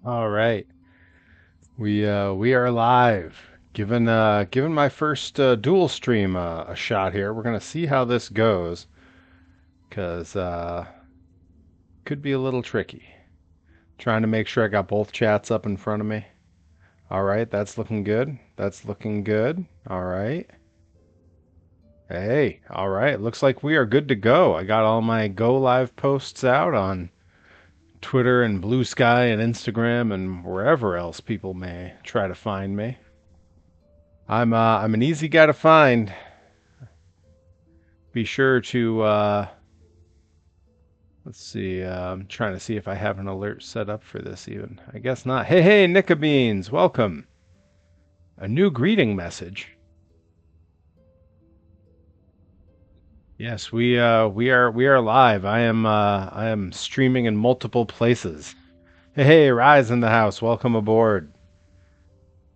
All right. We are live. Given my first dual stream a shot here. We're gonna see how this goes, 'cause could be a little tricky. Trying to make sure I got both chats up in front of me. All right, that's looking good. That's looking good. All right. Hey, all right. Looks like we are good to go. I got all my go live posts out on Twitter and Blue Sky and Instagram and wherever else people may try to find me. I'm an easy guy to find. Be sure to let's see. I'm trying to see if I have an alert set up for this even. I guess not. Hey, Nickabeans, welcome. A new greeting message. Yes, we are live. I am streaming in multiple places. Hey, Rise in the house. Welcome aboard.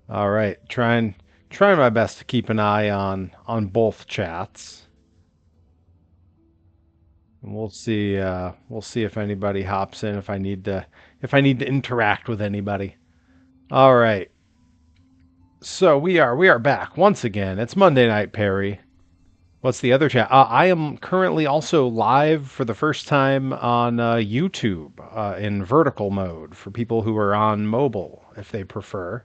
All right, trying my best to keep an eye on both chats. And we'll see if anybody hops in, if I need to interact with anybody. All right. So we are back once again. It's Monday Night Perry. What's the other chat? I am currently also live for the first time on YouTube in vertical mode for people who are on mobile, if they prefer.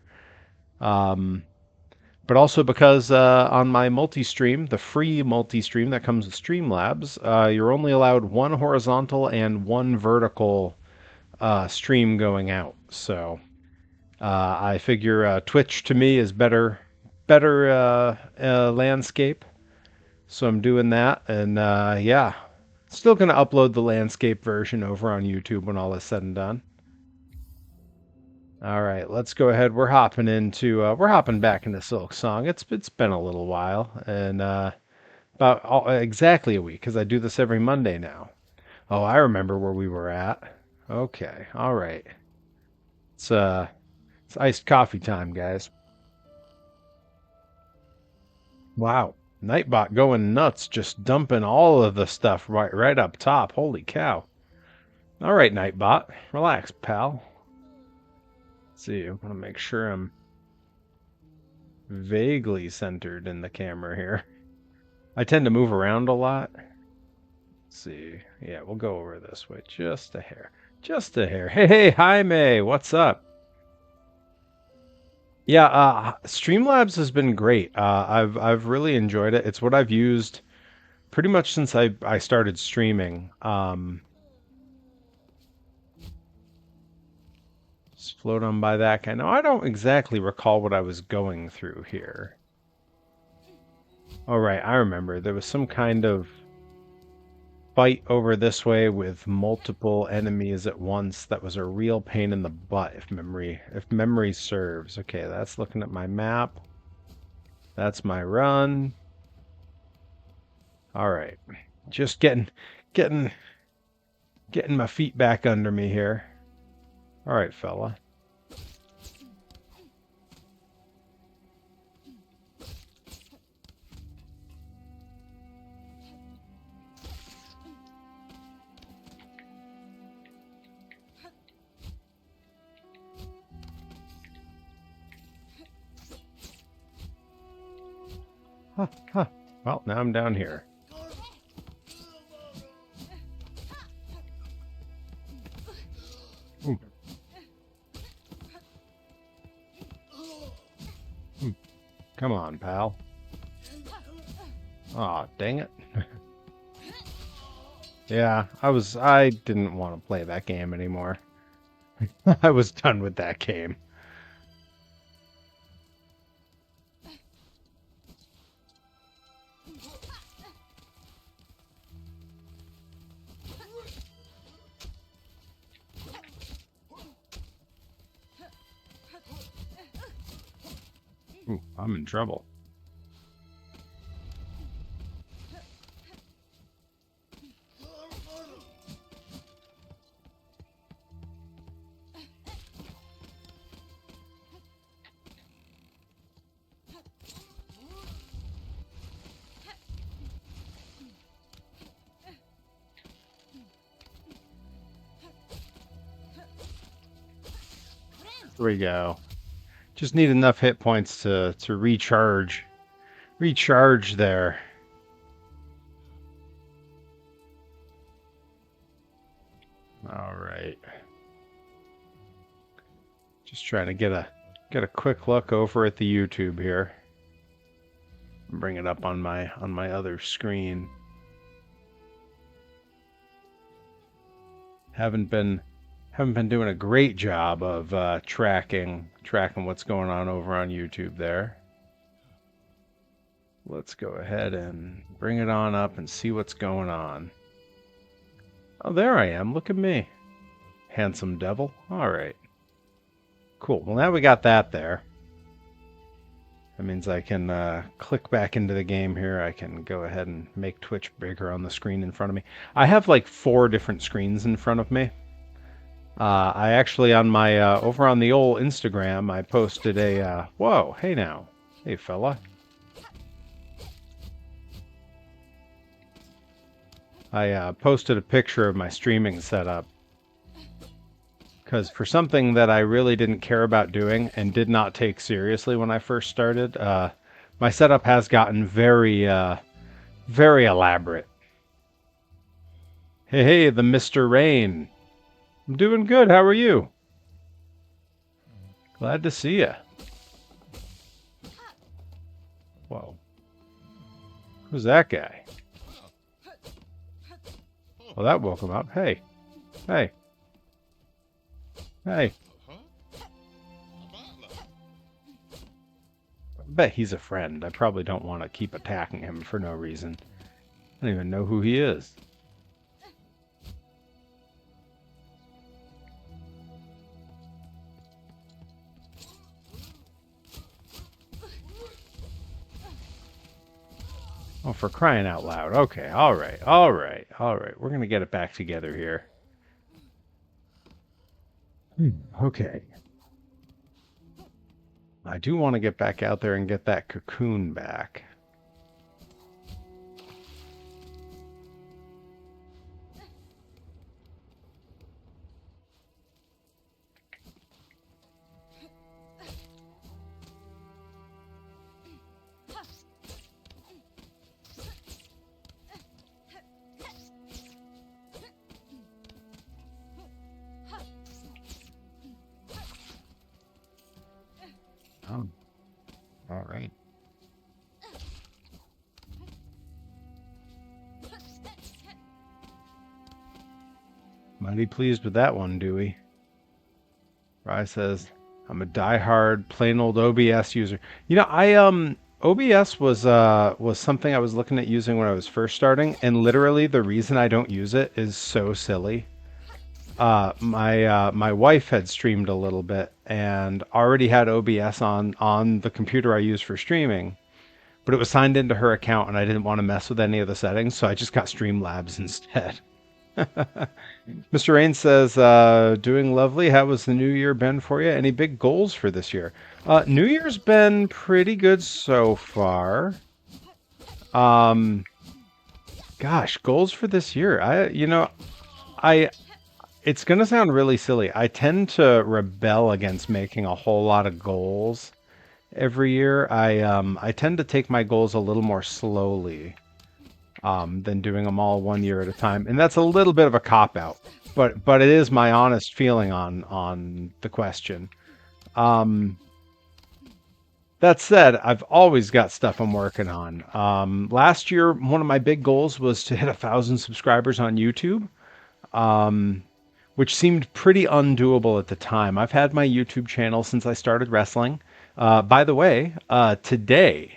Um, but also because on my multi-stream, the free multi-stream that comes with Streamlabs, you're only allowed one horizontal and one vertical stream going out. So I figure Twitch to me is better landscape. So I'm doing that, and yeah, still gonna upload the landscape version over on YouTube when all is said and done. All right, let's go ahead. We're hopping back into Silksong. It's been a little while, and exactly a week because I do this every Monday now. Oh, I remember where we were at. Okay, all right. It's iced coffee time, guys. Wow, Nightbot going nuts, just dumping all of the stuff right up top. Holy cow! All right, Nightbot, relax, pal. Let's see, I want to make sure I'm vaguely centered in the camera here. I tend to move around a lot. Let's see. Yeah, we'll go over this way. Just a hair. Just a hair. Hey, Jaime, what's up? Yeah, Streamlabs has been great. I've really enjoyed it. It's what I've used pretty much since I started streaming. Just float on by that guy. Now, I don't exactly recall what I was going through here. Oh, right, I remember. There was some kind of fight over this way with multiple enemies at once. That was a real pain in the butt, if memory serves. Okay, that's looking at my map. That's my run. All right, just getting my feet back under me here. All right, fella. Huh, huh. Well, now I'm down here. Ooh. Come on, pal. Aw, dang it. Yeah, I didn't want to play that game anymore. I was done with that game. Ooh, I'm in trouble. There we go. Just need enough hit points to recharge. Recharge there. All right. Just trying to get a quick look over at the YouTube here. Bring it up on my other screen. Haven't been doing a great job of tracking what's going on over on YouTube there. Let's go ahead and bring it on up and see what's going on. Oh, there I am. Look at me. Handsome devil. All right. Cool. Well, now we got that there. That means I can click back into the game here. I can go ahead and make Twitch bigger on the screen in front of me. I have like 4 different screens in front of me. I actually, on my over on the old Instagram, I posted a whoa, hey now, hey fella. I posted a picture of my streaming setup because for something that I really didn't care about doing and did not take seriously when I first started, my setup has gotten very elaborate. Hey, the Mr. Rain. I'm doing good. How are you? Glad to see you. Whoa. Who's that guy? Well, that woke him up. Hey. Hey. Hey. I bet he's a friend. I probably don't want to keep attacking him for no reason. I don't even know who he is. Oh, for crying out loud. Okay, all right. We're going to get it back together here. Okay. I do want to get back out there and get that cocoon back. Oh, all right. Mighty pleased with that one, Dewey. Rye says, I'm a diehard plain old OBS user. You know, OBS was something I was looking at using when I was first starting, and literally the reason I don't use it is so silly. My wife had streamed a little bit and already had OBS on the computer I use for streaming, but it was signed into her account and I didn't want to mess with any of the settings, so I just got Streamlabs instead. Mr. Rain says, doing lovely. How was the new year been for you? Any big goals for this year? New Year's been pretty good so far. Gosh, goals for this year. It's going to sound really silly. I tend to rebel against making a whole lot of goals every year. I tend to take my goals a little more slowly than doing them all 1 year at a time. And that's a little bit of a cop-out. But it is my honest feeling on the question. That said, I've always got stuff I'm working on. Last year, one of my big goals was to hit 1,000 subscribers on YouTube. Which seemed pretty undoable at the time. I've had my YouTube channel since I started wrestling. By the way, today,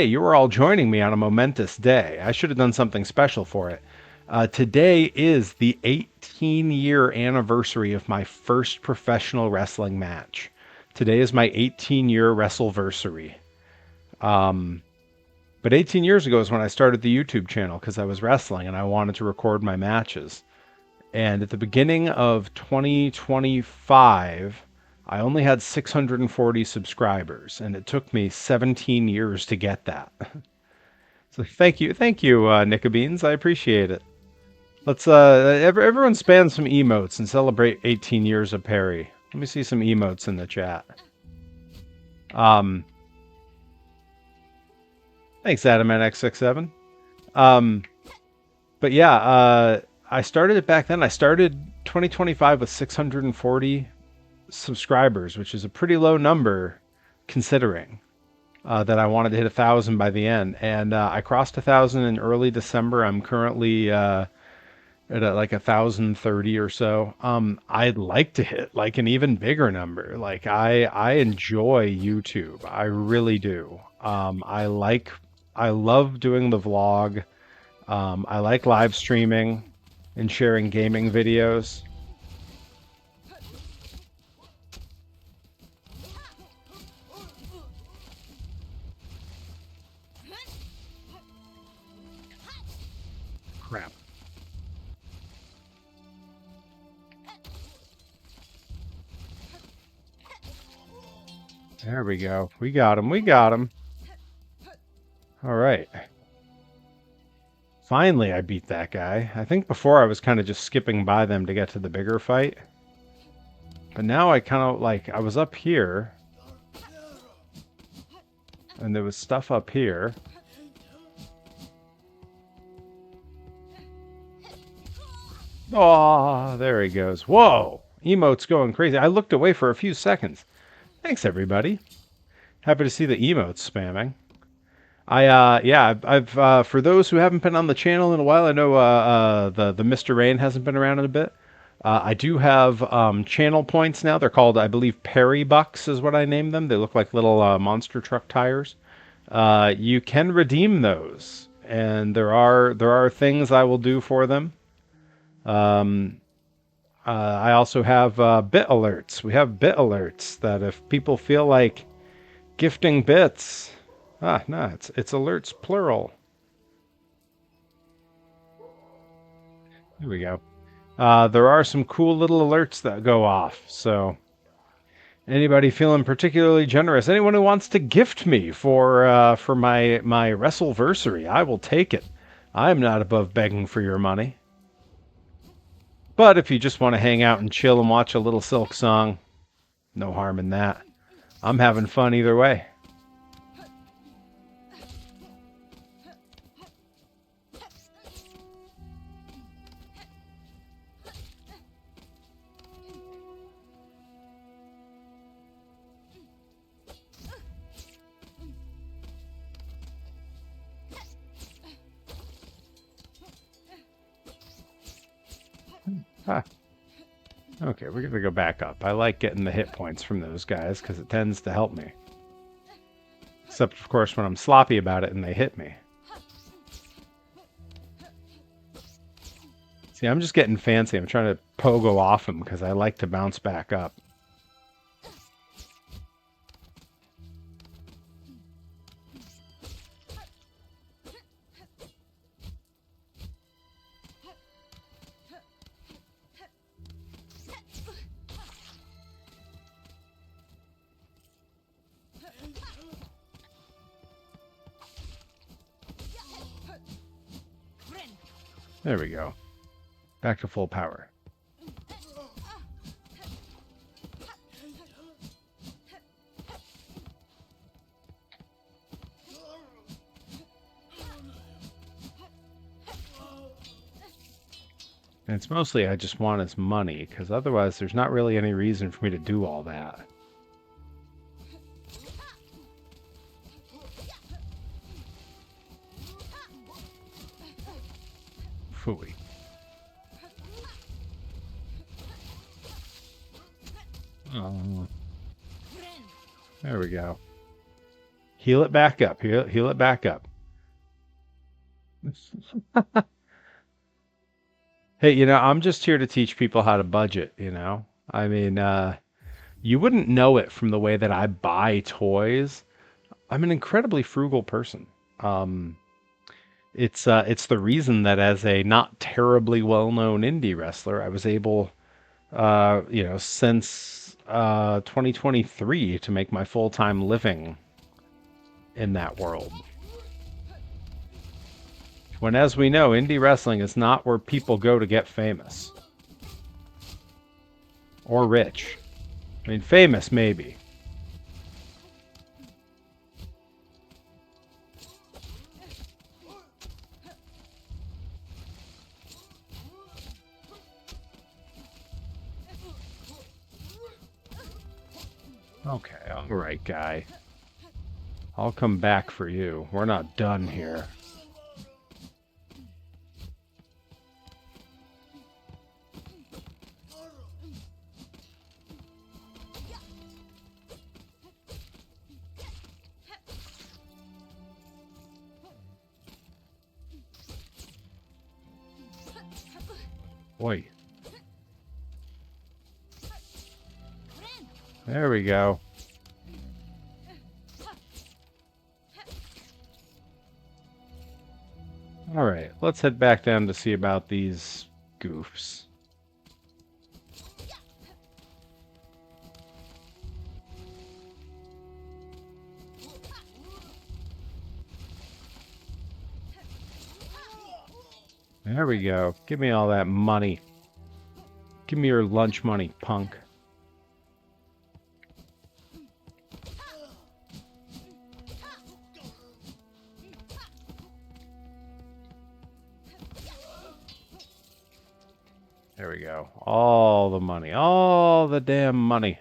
you are all joining me on a momentous day. I should have done something special for it. Today is the 18-year anniversary of my first professional wrestling match. Today is my 18-year wrestleversary. But 18 years ago is when I started the YouTube channel because I was wrestling and I wanted to record my matches. And at the beginning of 2025, I only had 640 subscribers, and it took me 17 years to get that. So thank you, Nickabeans. I appreciate it. Let's everyone spam some emotes and celebrate 18 years of Perry. Let me see some emotes in the chat. Thanks, Adam NX67. But yeah, I started it back then. I started 2025 with 640 subscribers, which is a pretty low number considering that I wanted to hit 1,000 by the end. And I crossed 1,000 in early December. I'm currently at like 1,030 or so. I'd like to hit like an even bigger number. Like I enjoy YouTube. I really do. I love doing the vlog. I like live streaming and sharing gaming videos. Crap. There we go. We got him. We got him. All right. Finally, I beat that guy. I think before I was kind of just skipping by them to get to the bigger fight. But now I kind of like, I was up here. And there was stuff up here. Oh, there he goes. Whoa! Emote's going crazy. I looked away for a few seconds. Thanks, everybody. Happy to see the emotes spamming. I've for those who haven't been on the channel in a while, I know the Mr. Rain hasn't been around in a bit. I do have channel points now. They're called, I believe, Perry Bucks is what I named them. They look like little monster truck tires. You can redeem those, and there are things I will do for them. I also have bit alerts. We have bit alerts that if people feel like gifting bits. No, it's alerts plural. Here we go. There are some cool little alerts that go off. So anybody feeling particularly generous, anyone who wants to gift me for my Wrestleversary, I will take it. I am not above begging for your money. But if you just want to hang out and chill and watch a little Silksong, no harm in that. I'm having fun either way. Huh. Okay, we're going to go back up. I like getting the hit points from those guys because it tends to help me. Except, of course, when I'm sloppy about it and they hit me. See, I'm just getting fancy. I'm trying to pogo off them because I like to bounce back up. There we go. Back to full power. And it's mostly I just want his money, because otherwise there's not really any reason for me to do all that. Phooey. Oh. There we go. Heal it back up. Heal it back up. Hey, you know, I'm just here to teach people how to budget, you know? I mean, you wouldn't know it from the way that I buy toys. I'm an incredibly frugal person. It's the reason that as a not terribly well-known indie wrestler, I was able, you know, since 2023 to make my full-time living in that world. When, as we know, indie wrestling is not where people go to get famous or rich. I mean, famous, maybe. Okay, alright, guy. I'll come back for you. We're not done here. Boy. There we go. Alright, let's head back down to see about these goofs. There we go. Give me all that money. Give me your lunch money, punk. There we go. All the money. All the damn money.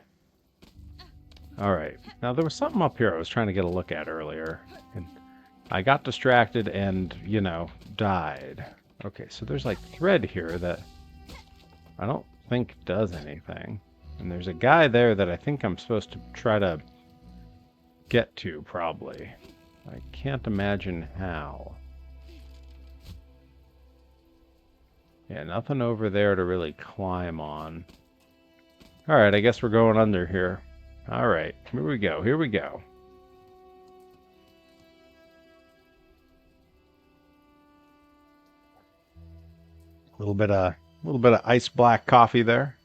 Alright. Now, there was something up here I was trying to get a look at earlier. And I got distracted and, you know, died. Okay, so there's like thread here that I don't think does anything. And there's a guy there that I think I'm supposed to try to get to, probably. I can't imagine how. Yeah, nothing over there to really climb on. Alright, I guess we're going under here. Alright, here we go, here we go. A little bit of ice black coffee there.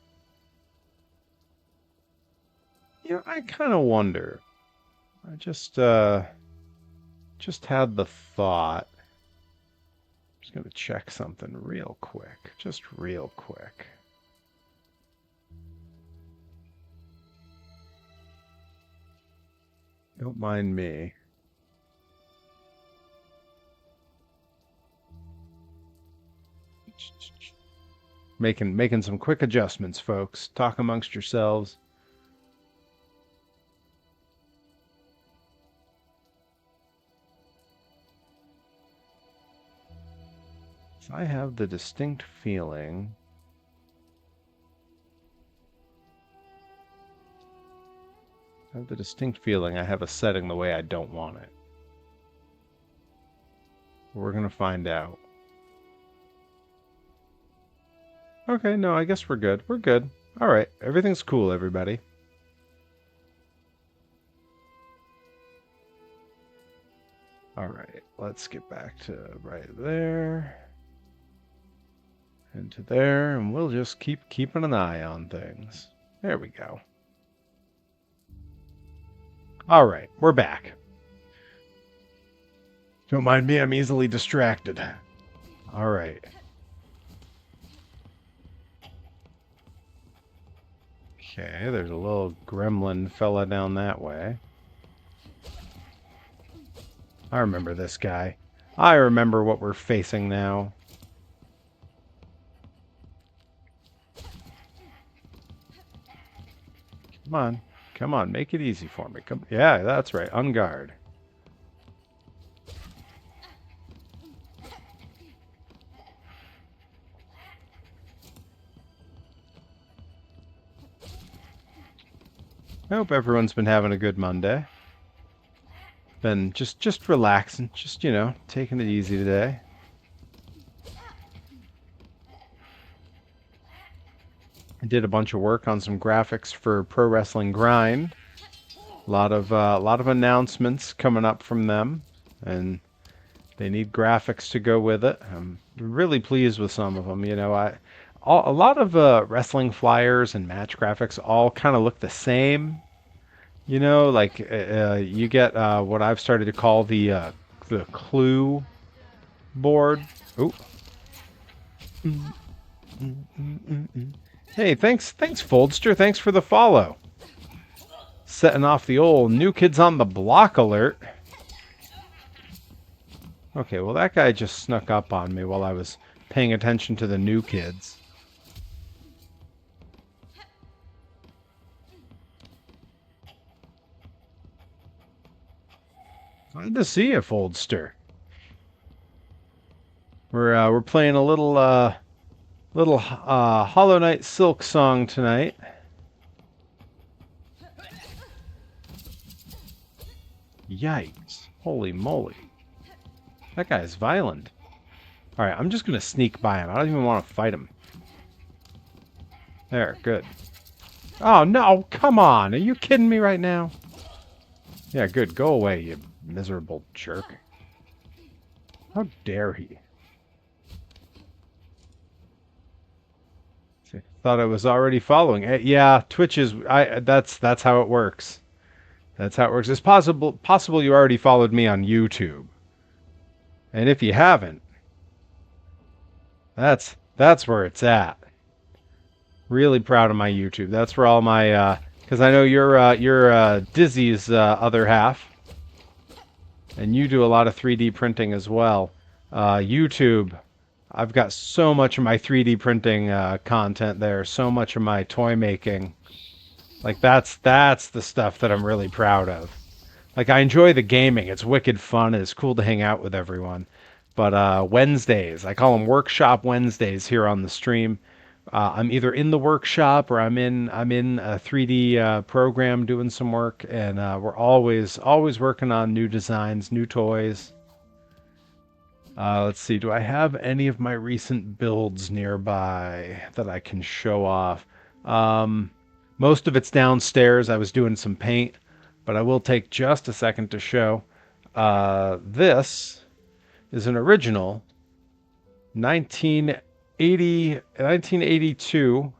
You know, I kind of wonder. I just had the thought. I'm just gonna check something real quick, just real quick. Don't mind me. Making some quick adjustments, folks. Talk amongst yourselves. I have the distinct feeling I have a setting the way I don't want it. We're gonna find out. Okay, no, I guess we're good. We're good. Alright, everything's cool, everybody. Alright, let's get back to right there. And to there, and we'll just keep keeping an eye on things. There we go. Alright, we're back. Don't mind me, I'm easily distracted. Alright. Okay, there's a little gremlin fella down that way. I remember this guy. I remember what we're facing now. Come on. Come on, make it easy for me. Come, yeah, that's right. On guard. I hope everyone's been having a good Monday. Been just relaxing, just, you know, taking it easy today. I did a bunch of work on some graphics for Pro Wrestling Grind. A lot of announcements coming up from them, and they need graphics to go with it. I'm really pleased with some of them. You know, a lot of wrestling flyers and match graphics all kind of look the same. You know, like you get what I've started to call the clue board. Ooh. Hey, thanks Foldster. Thanks for the follow. Setting off the old New Kids on the Block alert. Okay, well that guy just snuck up on me while I was paying attention to the new kids. Glad to see you, Foldster. We're playing a little Hollow Knight Silksong tonight. Yikes! Holy moly! That guy is violent. All right, I'm just gonna sneak by him. I don't even want to fight him. There, good. Oh no! Come on! Are you kidding me right now? Yeah, good. Go away, you miserable jerk. How dare he? Thought I was already following. Yeah, Twitch is. That's how it works. That's how it works. It's possible you already followed me on YouTube, and if you haven't, that's where it's at. Really proud of my YouTube. That's where all my because I know you're Dizzy's other half, and you do a lot of 3D printing as well. YouTube. I've got so much of my 3D printing content there, so much of my toy making. Like that's the stuff that I'm really proud of. Like I enjoy the gaming; it's wicked fun. And it's cool to hang out with everyone. But Wednesdays, I call them Workshop Wednesdays here on the stream. I'm either in the workshop or I'm in a 3D program doing some work, and we're always working on new designs, new toys. Let's see, do I have any of my recent builds nearby that I can show off? Most of it's downstairs. I was doing some paint, but I will take just a second to show. This is an original 1982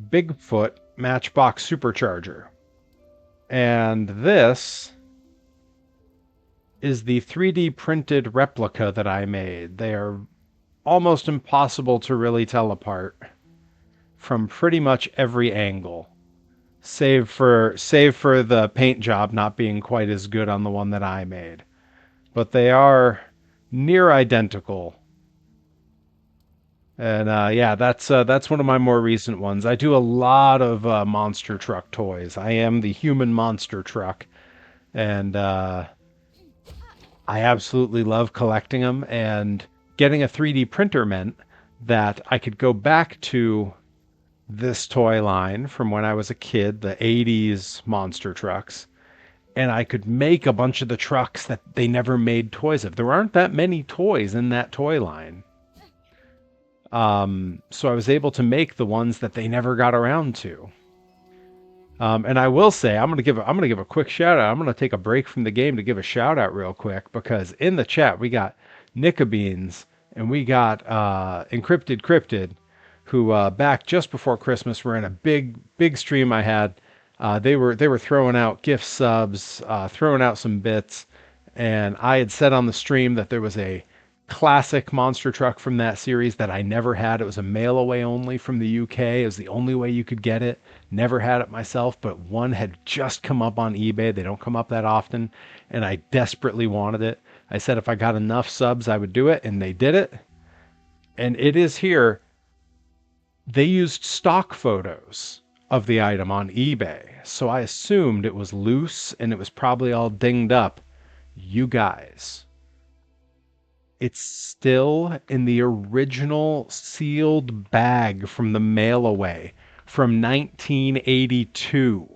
Bigfoot Matchbox Supercharger. And this is the 3D printed replica that I made. They are almost impossible to really tell apart from pretty much every angle, save for the paint job not being quite as good on the one that I made. But they are near identical. And yeah, that's one of my more recent ones. I do a lot of monster truck toys. I am the human monster truck, and I absolutely love collecting them, and getting a 3D printer meant that I could go back to this toy line from when I was a kid, the 80s monster trucks, and I could make a bunch of the trucks that they never made toys of. There aren't that many toys in that toy line. So I was able to make the ones that they never got around to. And I will say, I'm gonna give a quick shout out. I'm gonna take a break from the game to give a shout out real quick, because in the chat we got Nickabeans and we got Encrypted Cryptid, who back just before Christmas were in a big stream I had. They were throwing out gift subs, throwing out some bits, and I had said on the stream that there was a classic monster truck from that series that I never had. It was a mail away only from the UK. It was the only way you could get it. Never had it myself, but one had just come up on eBay. They don't come up that often, and I desperately wanted it. I said if I got enough subs, I would do it, and they did it. And it is here. They used stock photos of the item on eBay, so I assumed it was loose and it was probably all dinged up. You guys, it's still in the original sealed bag from the mail away from 1982.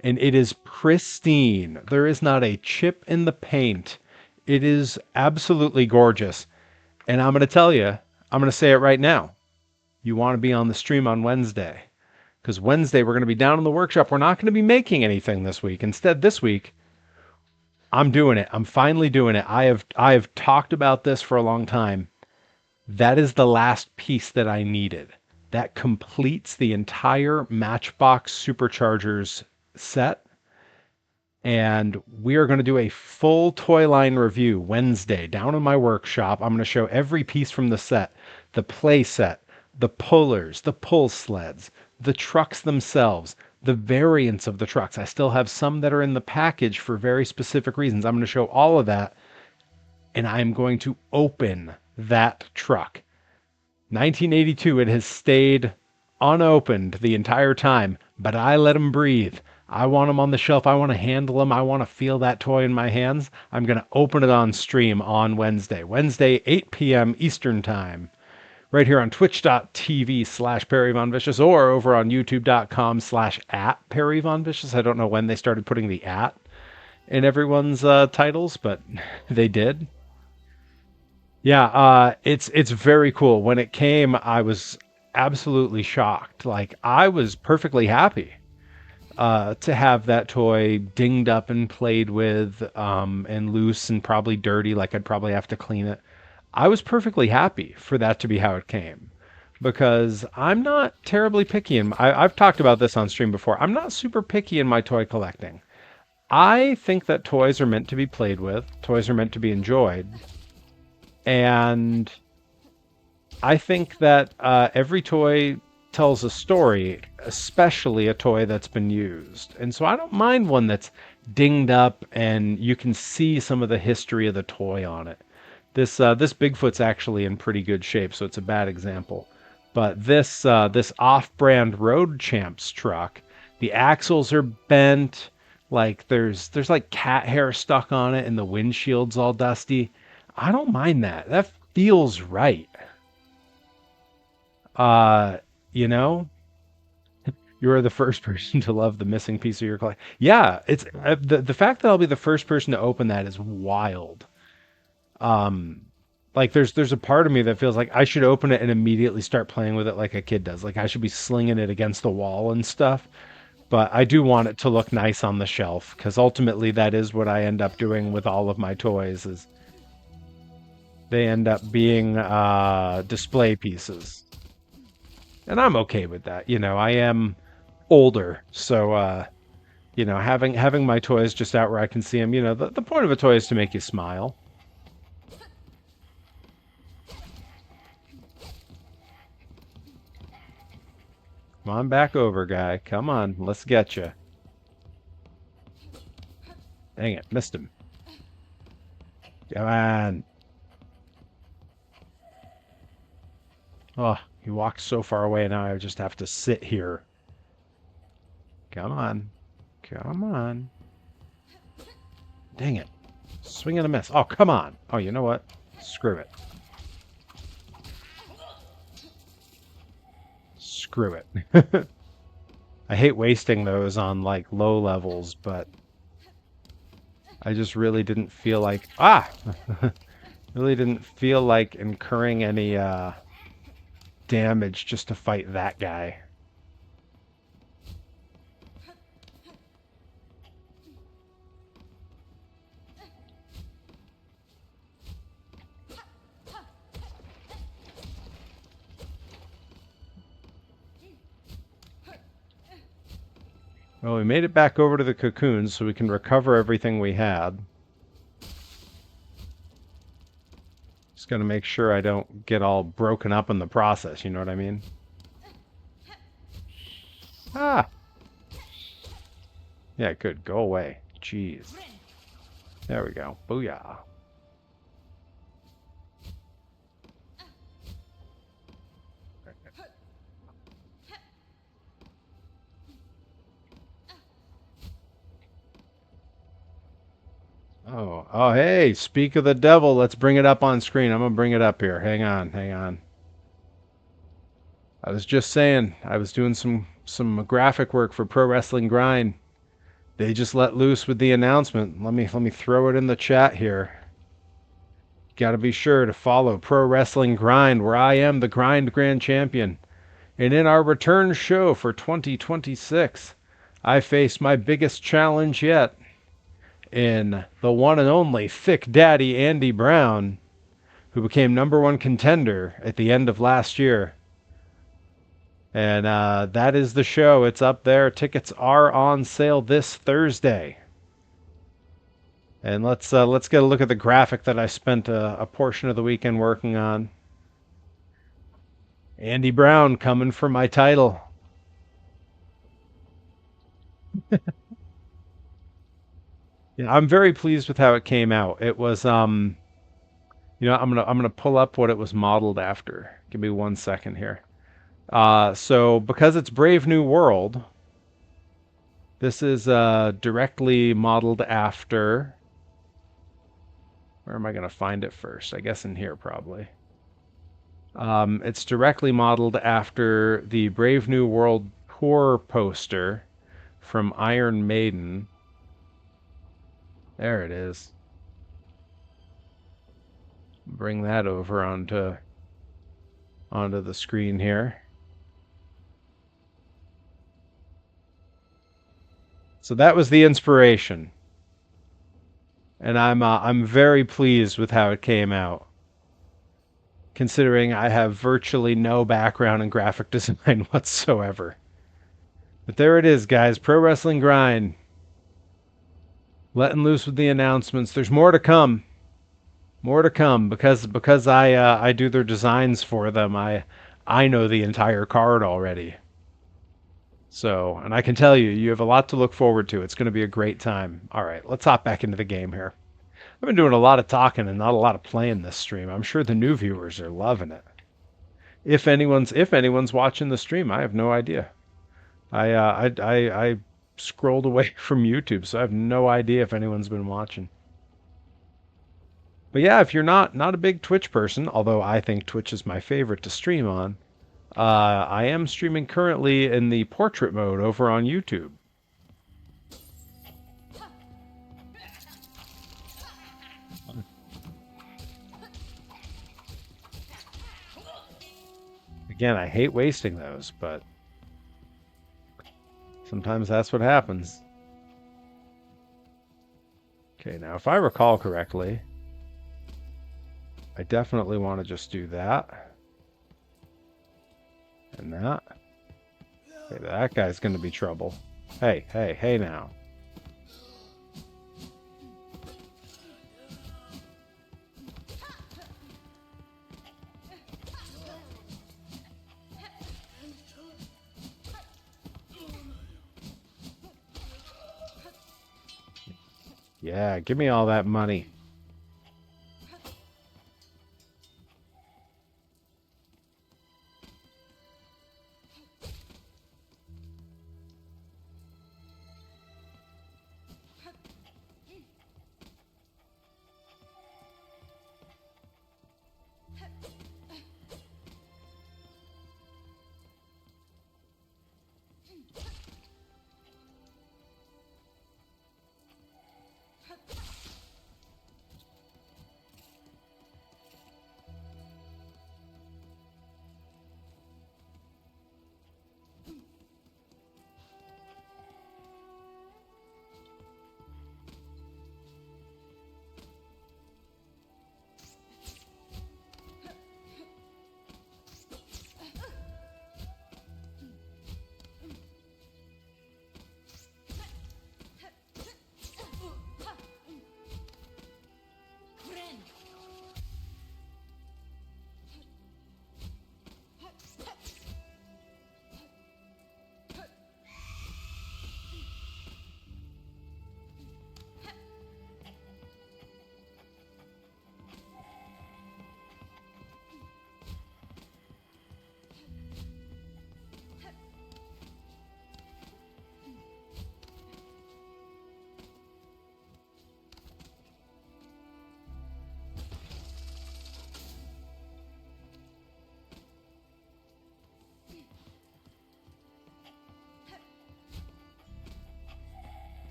And it is pristine. There is not a chip in the paint. It is absolutely gorgeous. And I'm going to tell you, I'm going to say it right now. You want to be on the stream on Wednesday. Because Wednesday we're going to be down in the workshop. We're not going to be making anything this week. Instead, this week, I'm doing it. I'm finally doing it. I have talked about this for a long time. That is the last piece that I needed. That completes the entire Matchbox Superchargers set. And we are going to do a full toy line review Wednesday down in my workshop. I'm going to show every piece from the set, the play set, the pullers, the pull sleds, the trucks themselves, the variants of the trucks. I still have some that are in the package for very specific reasons. I'm going to show all of that, and I'm going to open that truck. 1982, it has stayed unopened the entire time, but I let him breathe. I want him on the shelf. I want to handle him. I want to feel that toy in my hands. I'm going to open it on stream on Wednesday, 8 p.m. Eastern Time, right here on twitch.tv/Perry Von Vicious, or over on youtube.com/at Perry Von Vicious. I don't know when they started putting the at in everyone's titles, but they did. Yeah, it's very cool. When it came, I was absolutely shocked. Like, I was perfectly happy to have that toy dinged up and played with, and loose and probably dirty. Like, I'd probably have to clean it. I was perfectly happy for that to be how it came, because I'm not terribly picky. I've talked about this on stream before. I'm not super picky in my toy collecting. I think that toys are meant to be played with. Toys are meant to be enjoyed. And I think that every toy tells a story, especially a toy that's been used. And so I don't mind one that's dinged up and you can see some of the history of the toy on it. This Bigfoot's actually in pretty good shape, so it's a bad example. But this off-brand Road Champs truck, the axles are bent, like there's like cat hair stuck on it, and the windshield's all dusty. I don't mind that. That feels right. Uh, you know, you're the first person to love the missing piece of your collection. Yeah, it's the fact that I'll be the first person to open that is wild. Um, like there's a part of me that feels like I should open it and immediately start playing with it like a kid does. Like I should be slinging it against the wall and stuff. But I do want it to look nice on the shelf, because ultimately that is what I end up doing with all of my toys, is they end up being display pieces. And I'm okay with that. You know, I am older, so you know, having my toys just out where I can see them, you know, the point of a toy is to make you smile. Come on back over, guy. Come on, let's get you. Dang it, missed him. Come on. Oh, he walked so far away, now I just have to sit here. Come on. Come on. Dang it. Swing and a miss. Oh, come on. Oh, you know what? Screw it. Screw it. I hate wasting those on, like, low levels, but I just really didn't feel like... Ah! Really didn't feel like incurring any, damage just to fight that guy. Well, we made it back over to the cocoons so we can recover everything we had. Just gotta make sure I don't get all broken up in the process, you know what I mean? Ah! Yeah, good. Go away. Jeez. There we go. Booyah. Oh, hey, speak of the devil. Let's bring it up on screen. I'm gonna bring it up here. Hang on, hang on. I was just saying, I was doing some graphic work for Pro Wrestling Grind. They just let loose with the announcement. Let me throw it in the chat here. Got to be sure to follow Pro Wrestling Grind, where I am the Grind Grand Champion. And in our return show for 2026, I face my biggest challenge yet in the one and only Thick Daddy Andy Brown, who became #1 contender at the end of last year. And that is the show. It's up there. Tickets are on sale this Thursday. And let's get a look at the graphic that I spent a portion of the weekend working on. Andy Brown coming for my title. Yeah, I'm very pleased with how it came out. It was I'm gonna pull up what it was modeled after. Give me 1 second here. So because it's Brave New World, this is directly modeled after. Where am I gonna find it first? I guess in here probably. It's directly modeled after the Brave New World tour poster from Iron Maiden. There it is. Bring that over onto the screen here. So that was the inspiration, and I'm very pleased with how it came out, considering I have virtually no background in graphic design whatsoever. But there it is, guys. Pro Wrestling Grind. Letting loose with the announcements. There's more to come. More to come because I do their designs for them. I know the entire card already. So, and I can tell you, you have a lot to look forward to. It's going to be a great time. All right, let's hop back into the game here. I've been doing a lot of talking and not a lot of playing this stream. I'm sure the new viewers are loving it. If anyone's watching the stream, I have no idea. I scrolled away from YouTube, so I have no idea if anyone's been watching. But yeah, if you're not a big Twitch person, although I think Twitch is my favorite to stream on, I am streaming currently in the portrait mode over on YouTube. Again, I hate wasting those, but sometimes that's what happens. Okay, now if I recall correctly, I definitely want to just do that. And that. Okay, that guy's going to be trouble. Hey, hey, hey now. Yeah, give me all that money.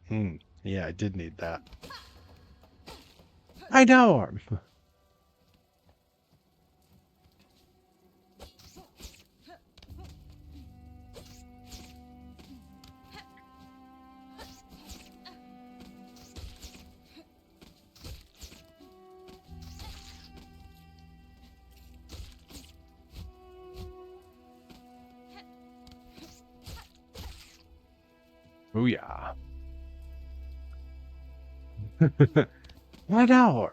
Yeah, I did need that. I know. Oh yeah. I know.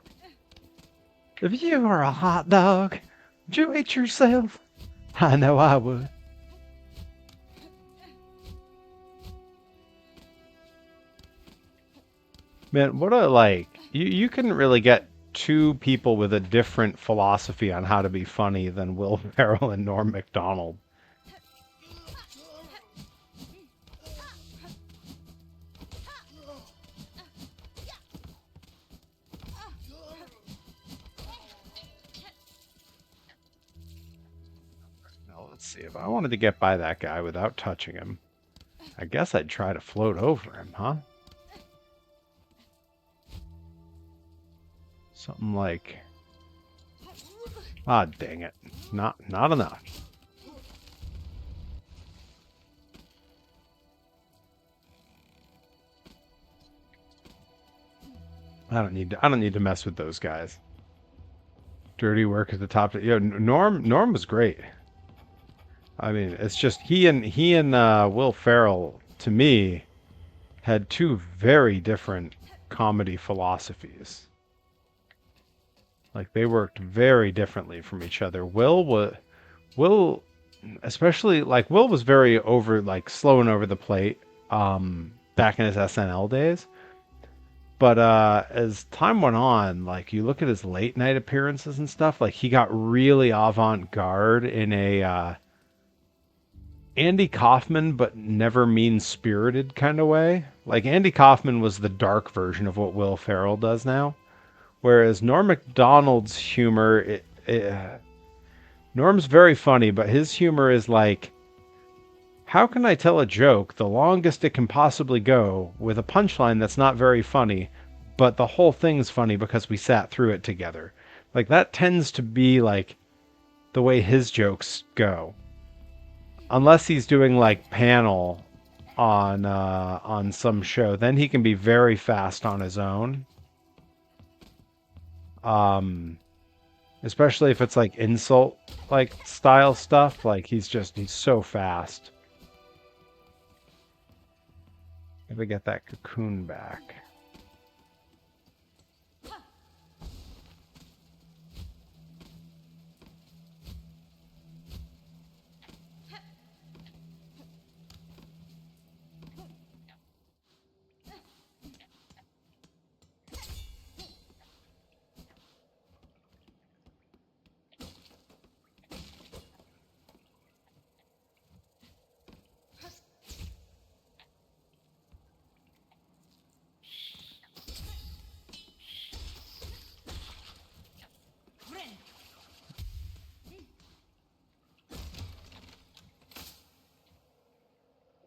If you were a hot dog, would you eat yourself? I know I would. Man, what a you couldn't really get two people with a different philosophy on how to be funny than Will Ferrell and Norm Macdonald. Now let's see, if I wanted to get by that guy without touching him, I guess I'd try to float over him, huh? Something like, ah, dang it, not enough. I don't need to mess with those guys. Dirty work at the top. Yeah, Norm was great. I mean, it's just he and Will Ferrell, to me, had two very different comedy philosophies. Like they worked very differently from each other. Will especially like Will was very over like slow and over the plate back in his SNL days. But as time went on, like you look at his late night appearances and stuff, like he got really avant-garde in a Andy Kaufman but never mean-spirited kind of way. Like Andy Kaufman was the dark version of what Will Ferrell does now. Whereas Norm Macdonald's humor, Norm's very funny, but his humor is like, how can I tell a joke the longest it can possibly go with a punchline that's not very funny, but the whole thing's funny because we sat through it together? Like that tends to be like the way his jokes go. Unless he's doing like panel on some show, then he can be very fast on his own. Um, Especially if it's like insult like style stuff, like he's so fast. Gotta get that cocoon back.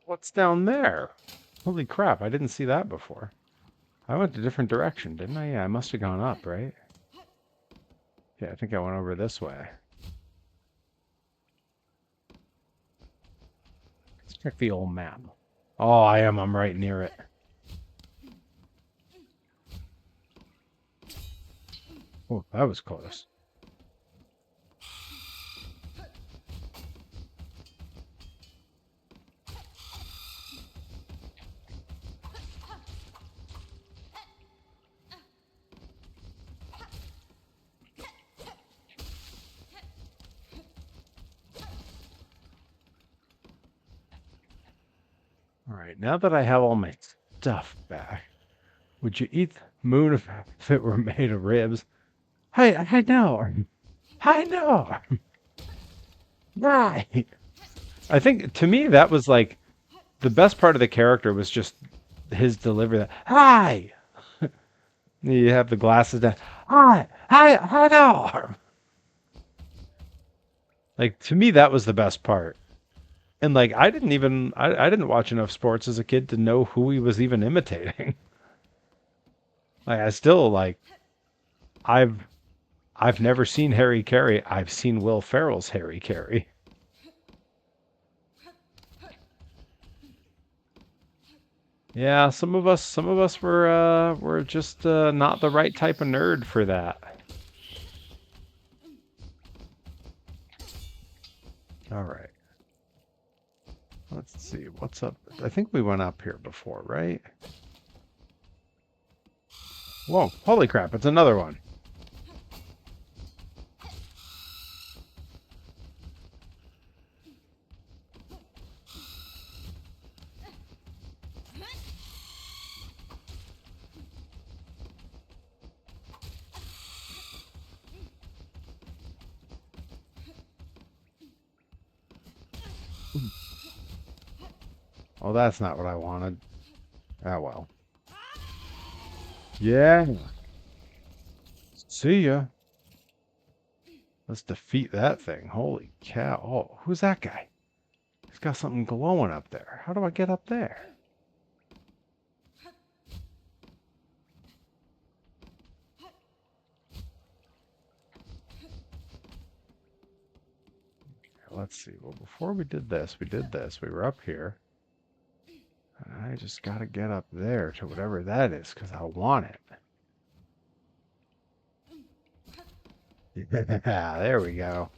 What's down there? Holy crap, I didn't see that before. I went a different direction, didn't I? Yeah, I must have gone up, right? Yeah, I think I went over this way. Let's check the old map. Oh, I'm right near it. Oh, that was close. All right, now that I have all my stuff back, would you eat the moon if it were made of ribs? Hey, I know. I know. Right. I think to me that was like the best part of the character was just his delivery. That, hi. You have the glasses down. I know. Like to me that was the best part. And like I didn't watch enough sports as a kid to know who he was even imitating. Like I still like I've I've never seen Harry Carey. I've seen Will Ferrell's Harry Carey. Yeah, some of us were just not the right type of nerd for that. All right. Let's see what's up. I think we went up here before, right? Whoa, holy crap, it's another one. Oh, that's not what I wanted. Ah, well. Yeah. See ya. Let's defeat that thing. Holy cow. Oh, who's that guy? He's got something glowing up there. How do I get up there? Let's see. Well, before we did this. We were up here. I just got to get up there to whatever that is because I want it. Yeah, there we go.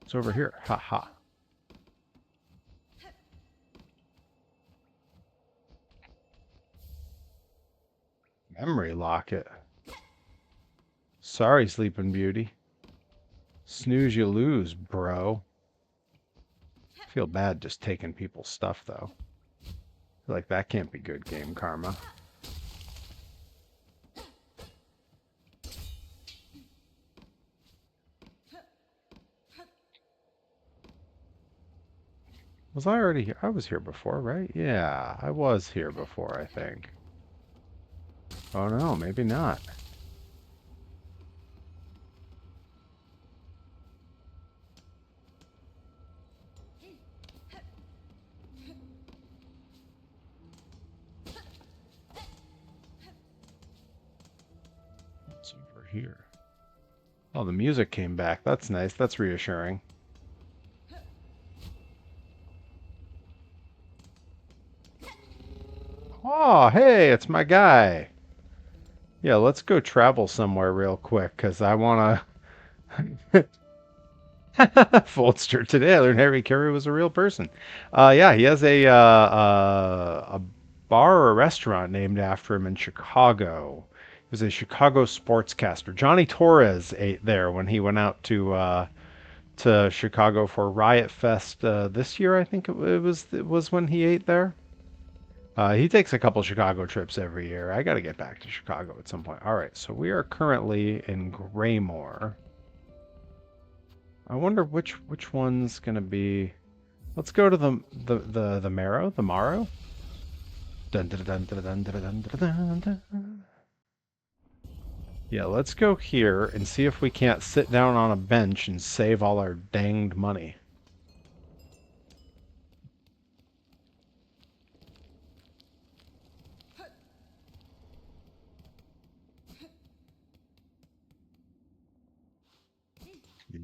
It's over here. Ha ha. Memory locket. Sorry, Sleeping Beauty. Snooze you lose, bro. Feel bad just taking people's stuff, though. Feel like that can't be good game karma. Was I already here? I was here before, right? Yeah, I was here before, I think. Oh no, maybe not. What's over here? Oh, the music came back. That's nice. That's reassuring. Oh, hey, it's my guy. Yeah, let's go travel somewhere real quick, because I want to... Folster, today I learned Harry Carey was a real person. Yeah, he has a bar or a restaurant named after him in Chicago. He was a Chicago sportscaster. Johnny Torres ate there when he went out to Chicago for Riot Fest this year. I think it was when he ate there. He takes a couple Chicago trips every year. I got to get back to Chicago at some point. All right, so we are currently in Graymore. I wonder which one's gonna be. Let's go to the Marrow, the Morrow. Dun, dun, dun, dun, dun, dun, dun, dun, dun. Yeah, let's go here and see if we can't sit down on a bench and save all our danged money.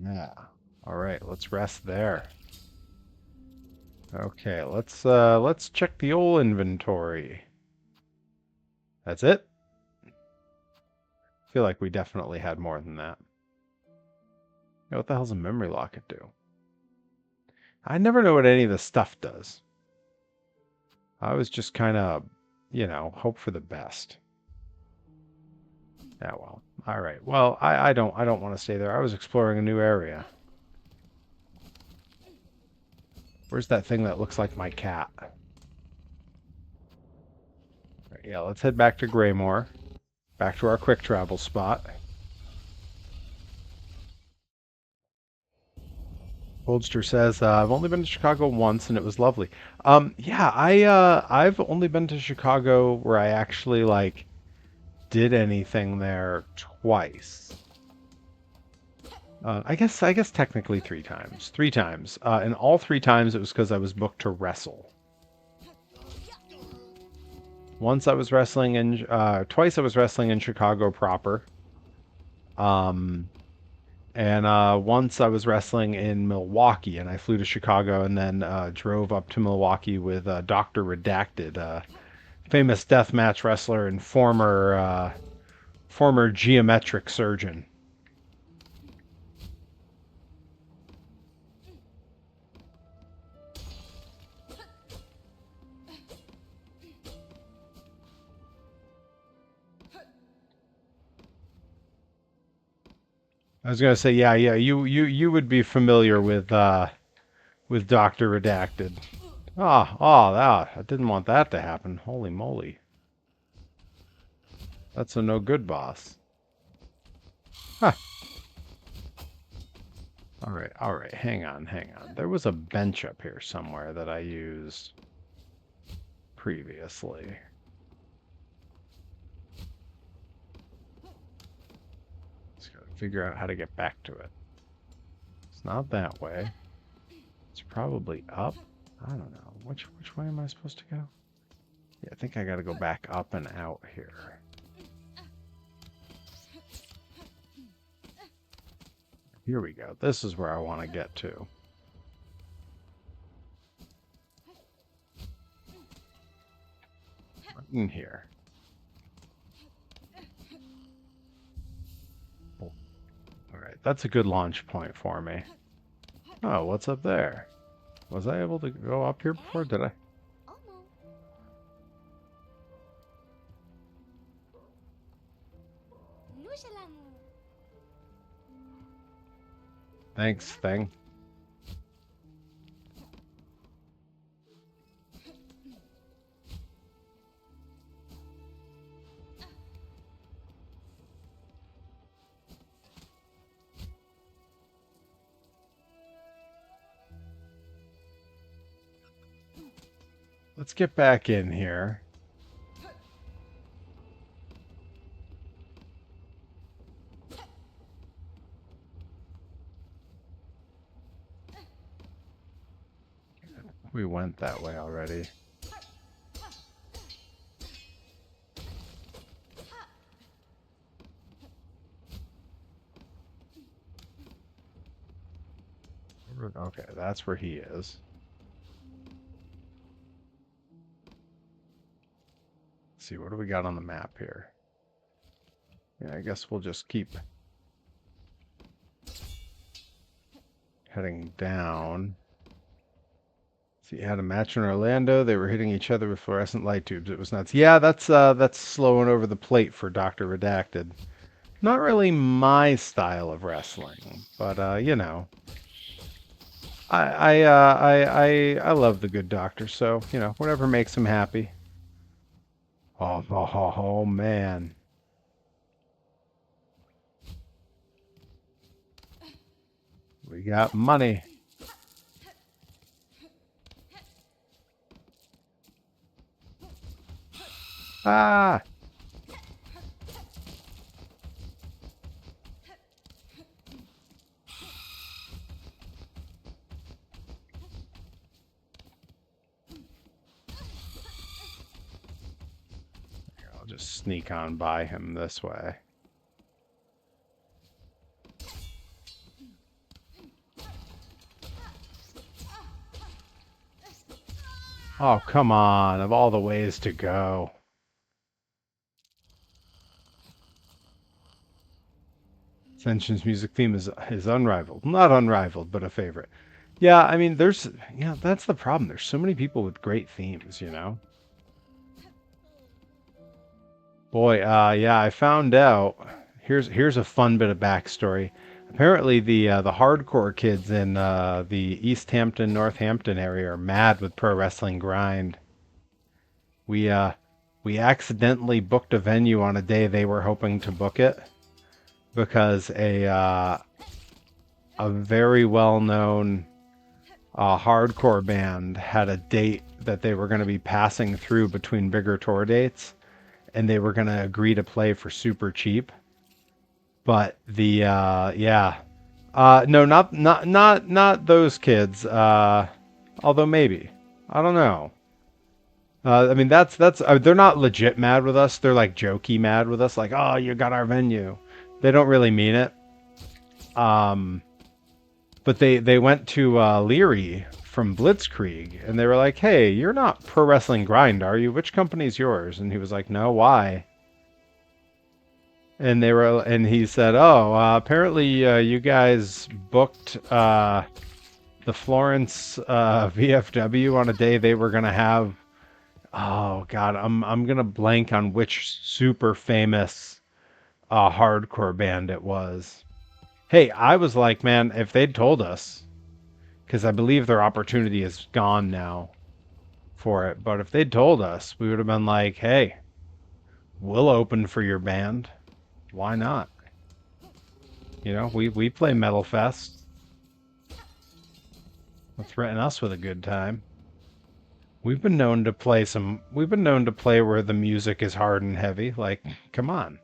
Yeah. All right, let's rest there. Okay, let's check the old inventory. That's it? I feel like we definitely had more than that. Yeah, what the hell's a memory locket do? I never know what any of this stuff does. I was just kind of, you know, hope for the best. Yeah, well. All right. Well, I don't want to stay there. I was exploring a new area. Where's that thing that looks like my cat? Right, yeah, let's head back to Graymore. Back to our quick travel spot. Goldster says, I've only been to Chicago once and it was lovely. Yeah, I've only been to Chicago where I actually like did anything there twice. I guess technically 3 times. 3 times. And all 3 times it was because I was booked to wrestle. Once I was wrestling in, twice I was wrestling in Chicago proper. And once I was wrestling in Milwaukee, and I flew to Chicago and then drove up to Milwaukee with Dr. Redacted, famous deathmatch wrestler and former geometric surgeon. I was gonna say, yeah, you would be familiar with Dr. Redacted. I didn't want that to happen. Holy moly. That's a no good boss. Huh. Alright, hang on. There was a bench up here somewhere that I used previously. Just gotta figure out how to get back to it. It's not that way. It's probably up. I don't know. Which way am I supposed to go? Yeah, I think I gotta go back up and out here. Here we go. This is where I want to get to. Right in here. Oh. Alright, that's a good launch point for me. Oh, what's up there? Was I able to go up here before? Did I? Thanks, thing. Let's get back in here. We went that way already. Okay, that's where he is. Let's see, what do we got on the map here? Yeah, I guess we'll just keep heading down. So you had a match in Orlando. They were hitting each other with fluorescent light tubes. It was nuts. Yeah, that's slowing over the plate for Dr. Redacted. Not really my style of wrestling, but you know, I love the good doctor. So you know, whatever makes him happy. Oh man. We got money. Ah! I'll just sneak on by him this way. Oh, come on, of all the ways to go. Ascension's music theme is unrivaled. Not unrivaled, but a favorite. Yeah, I mean, that's the problem. There's so many people with great themes, you know? Boy, yeah, I found out. Here's a fun bit of backstory. Apparently, the hardcore kids in the East Hampton, Northampton area are mad with Pro Wrestling Grind. We accidentally booked a venue on a day they were hoping to book it because a very well-known hardcore band had a date that they were going to be passing through between bigger tour dates, and they were gonna agree to play for super cheap. But the yeah, no, not those kids. Although maybe, I don't know. I mean, that's they're not legit mad with us. They're like jokey mad with us, like, oh, you got our venue. They don't really mean it. Um, but they went to Leary from Blitzkrieg, and they were like, hey, you're not Pro Wrestling Grind, are you? Which company's yours? And he was like, no, why? And he said, oh, apparently you guys booked the Florence VFW on a day they were gonna have. Oh God, I'm gonna blank on which super famous hardcore band it was. Hey, I was like, man, if they'd told us, because I believe their opportunity is gone now for it, but if they'd told us, we would have been like, hey, we'll open for your band. Why not? You know, we play Metal Fest. Threaten us with a good time. We've been known to play some. We've been known to play where the music is hard and heavy. Like, come on.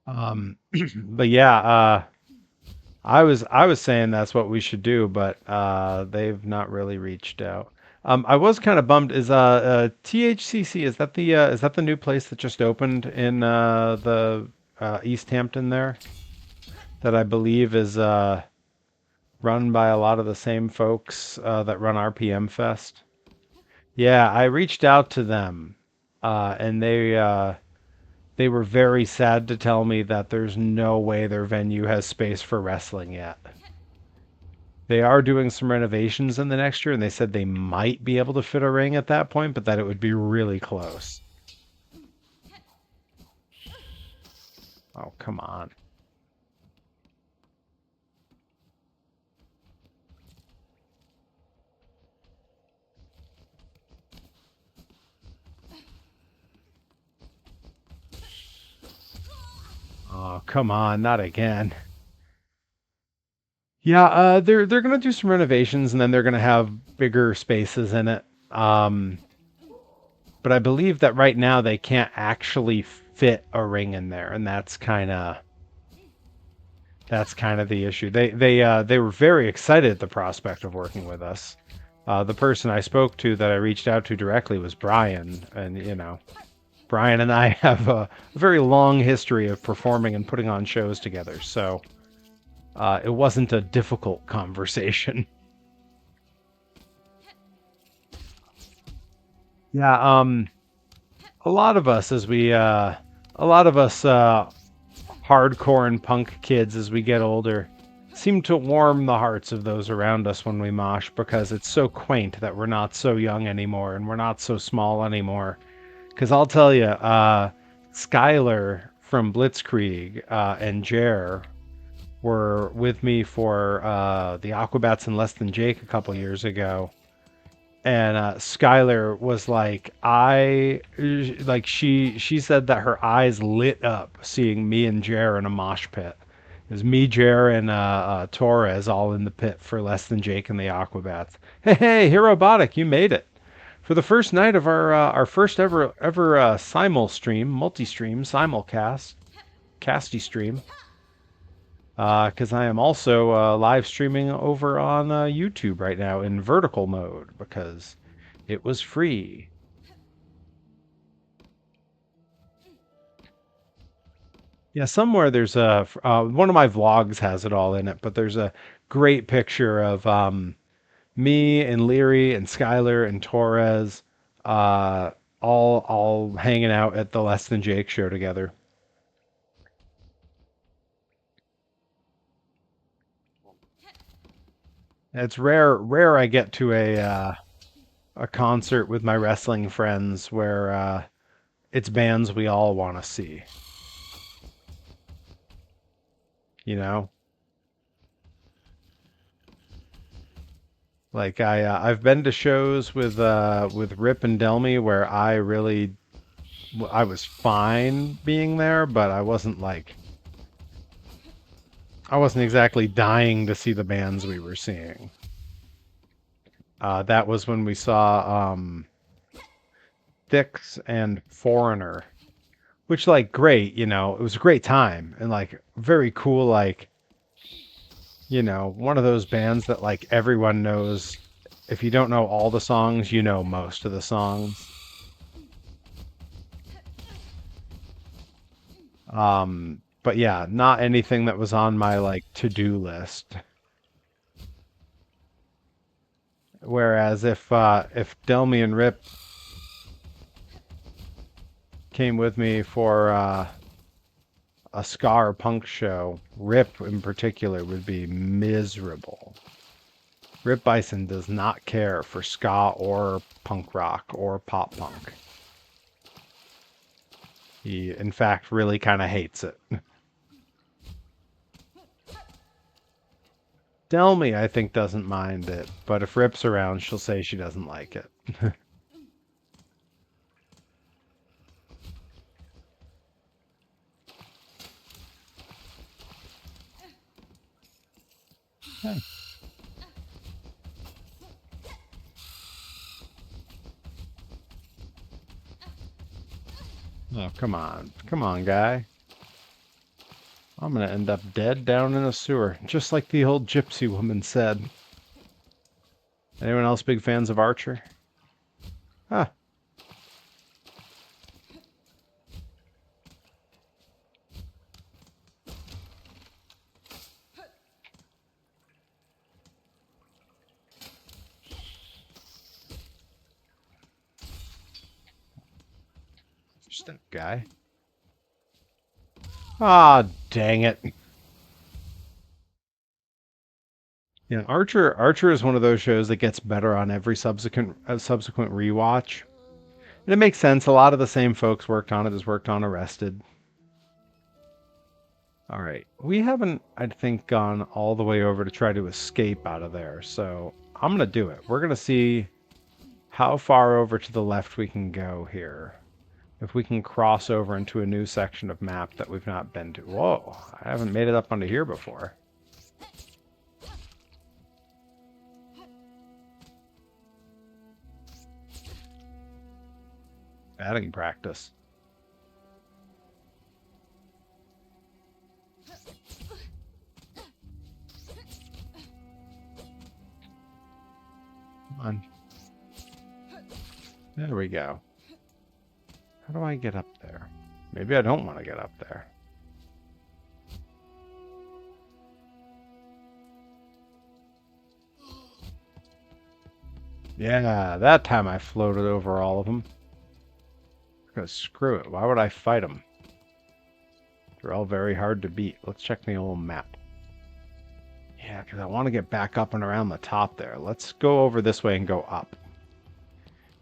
But yeah, I was saying that's what we should do, but they've not really reached out. I was kind of bummed. THCC, is that the new place that just opened in the East Hampton there? That I believe is run by a lot of the same folks that run RPM Fest. Yeah, I reached out to them, and they were very sad to tell me that there's no way their venue has space for wrestling yet. They are doing some renovations in the next year, and they said they might be able to fit a ring at that point, but that it would be really close. Oh, come on. Oh, come on, not again. Yeah, they're gonna do some renovations, and then they're gonna have bigger spaces in it. But I believe that right now they can't actually fit a ring in there, and that's kind of the issue. They were very excited at the prospect of working with us. The person I spoke to that I reached out to directly was Brian, and Brian and I have a very long history of performing and putting on shows together, so it wasn't a difficult conversation. Yeah, a lot of us as we a lot of us hardcore and punk kids as we get older seem to warm the hearts of those around us when we mosh because it's so quaint that we're not so young anymore and we're not so small anymore. Because I'll tell you, Skylar from Blitzkrieg and Jer were with me for the Aquabats and Less Than Jake a couple years ago, and Skylar was like, she said that her eyes lit up seeing me and Jer in a mosh pit. It was me, Jer, and Torres all in the pit for Less Than Jake and the Aquabats. Hey, hey, Herobotic, you made it for the first night of our first ever simul stream, multi stream, simulcast, casty stream. Because I am also live streaming over on YouTube right now in vertical mode because it was free. Yeah, somewhere there's one of my vlogs has it all in it, but there's a great picture of me and Leary and Skylar and Torres uh, all hanging out at the Less Than Jake show together. It's rare I get to a concert with my wrestling friends where it's bands we all want to see. You know, like I've been to shows with Rip and Delmy where I was fine being there, but I wasn't exactly dying to see the bands we were seeing. That was when we saw Styx and Foreigner, which, like, great, you know, it was a great time and, like, very cool, like, you know, one of those bands that, like, everyone knows. If you don't know all the songs, you know most of the songs. But yeah, not anything that was on my, like, to-do list. Whereas if Delmy and Rip came with me for a ska or punk show, Rip in particular would be miserable. Rip Bison does not care for ska or punk rock or pop punk. He, in fact, really kind of hates it. Delmy, I think, doesn't mind it, but if Rip's around, she'll say she doesn't like it. Oh, come on. Come on, guy. I'm gonna end up dead down in a sewer, just like the old gypsy woman said. Anyone else big fans of Archer? Ah. Step guy. Ah, dang it. Yeah, Archer is one of those shows that gets better on every subsequent rewatch. And it makes sense. A lot of the same folks worked on it as worked on Arrested. All right. We haven't, I think, gone all the way over to try to escape out of there. So I'm going to do it. We're going to see how far over to the left we can go here. If we can cross over into a new section of map that we've not been to. Whoa, I haven't made it up onto here before. Batting practice. Come on. There we go. How do I get up there? Maybe I don't want to get up there. Yeah, that time I floated over all of them. Because screw it. Why would I fight them? They're all very hard to beat. Let's check the old map. Yeah, because I want to get back up and around the top there. Let's go over this way and go up.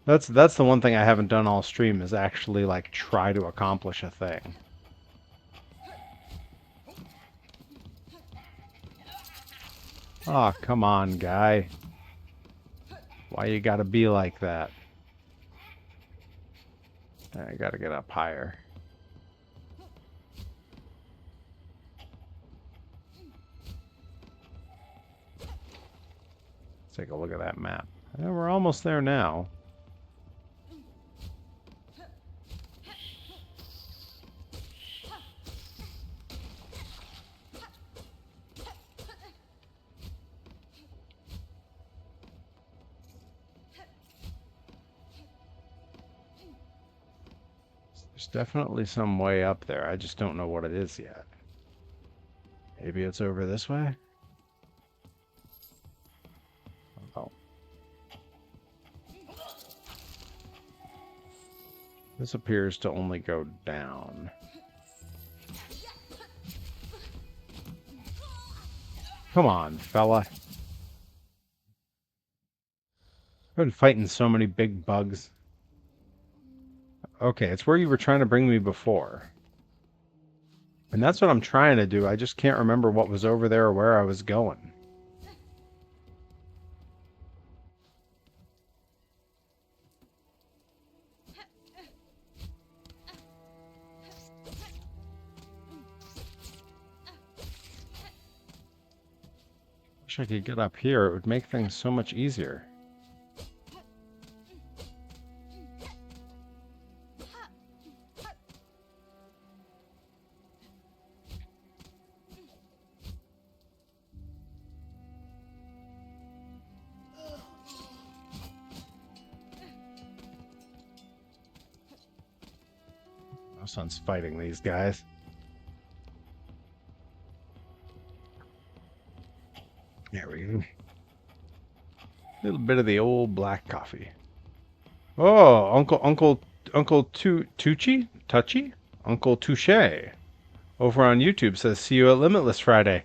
That's the one thing I haven't done all stream is actually, like, try to accomplish a thing. Oh, come on, guy. Why you gotta be like that? I gotta get up higher. Let's take a look at that map. Yeah, we're almost there now. There's definitely some way up there. I just don't know what it is yet. Maybe it's over this way? Oh. This appears to only go down. Come on, fella. I've been fighting so many big bugs. Okay, it's where you were trying to bring me before. And that's what I'm trying to do. I just can't remember what was over there or where I was going. Wish I could get up here. It would make things so much easier. My son's fighting these guys. There we go. A little bit of the old black coffee. Oh, Uncle Touchy? Uncle Touche over on YouTube says, see you at Limitless Friday.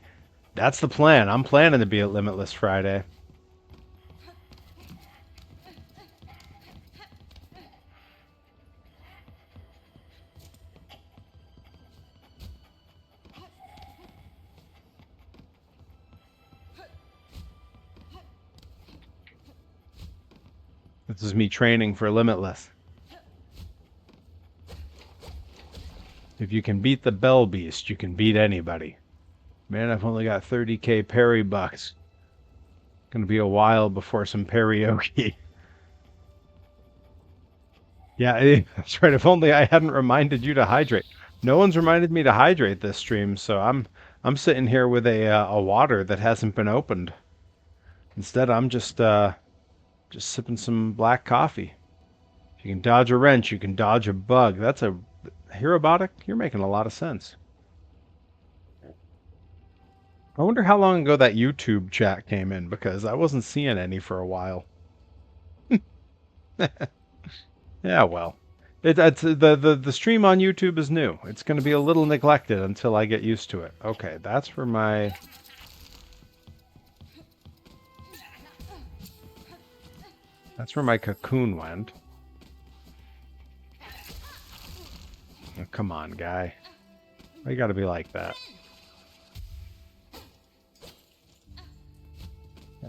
That's the plan. I'm planning to be at Limitless Friday. This is me training for Limitless. If you can beat the Bell Beast, you can beat anybody. Man, I've only got 30k Perry bucks. Gonna be a while before some karaoke. Yeah, that's right. If only I hadn't reminded you to hydrate. No one's reminded me to hydrate this stream, so I'm sitting here with a water that hasn't been opened. Instead, I'm just sipping some black coffee. If you can dodge a wrench, you can dodge a bug. That's a Herobotic. You're making a lot of sense. I wonder how long ago that YouTube chat came in, because I wasn't seeing any for a while. Yeah, well, it's the stream on YouTube is new. It's going to be a little neglected until I get used to it. Okay, that's where my cocoon went. Oh, come on, guy. Why you got to be like that?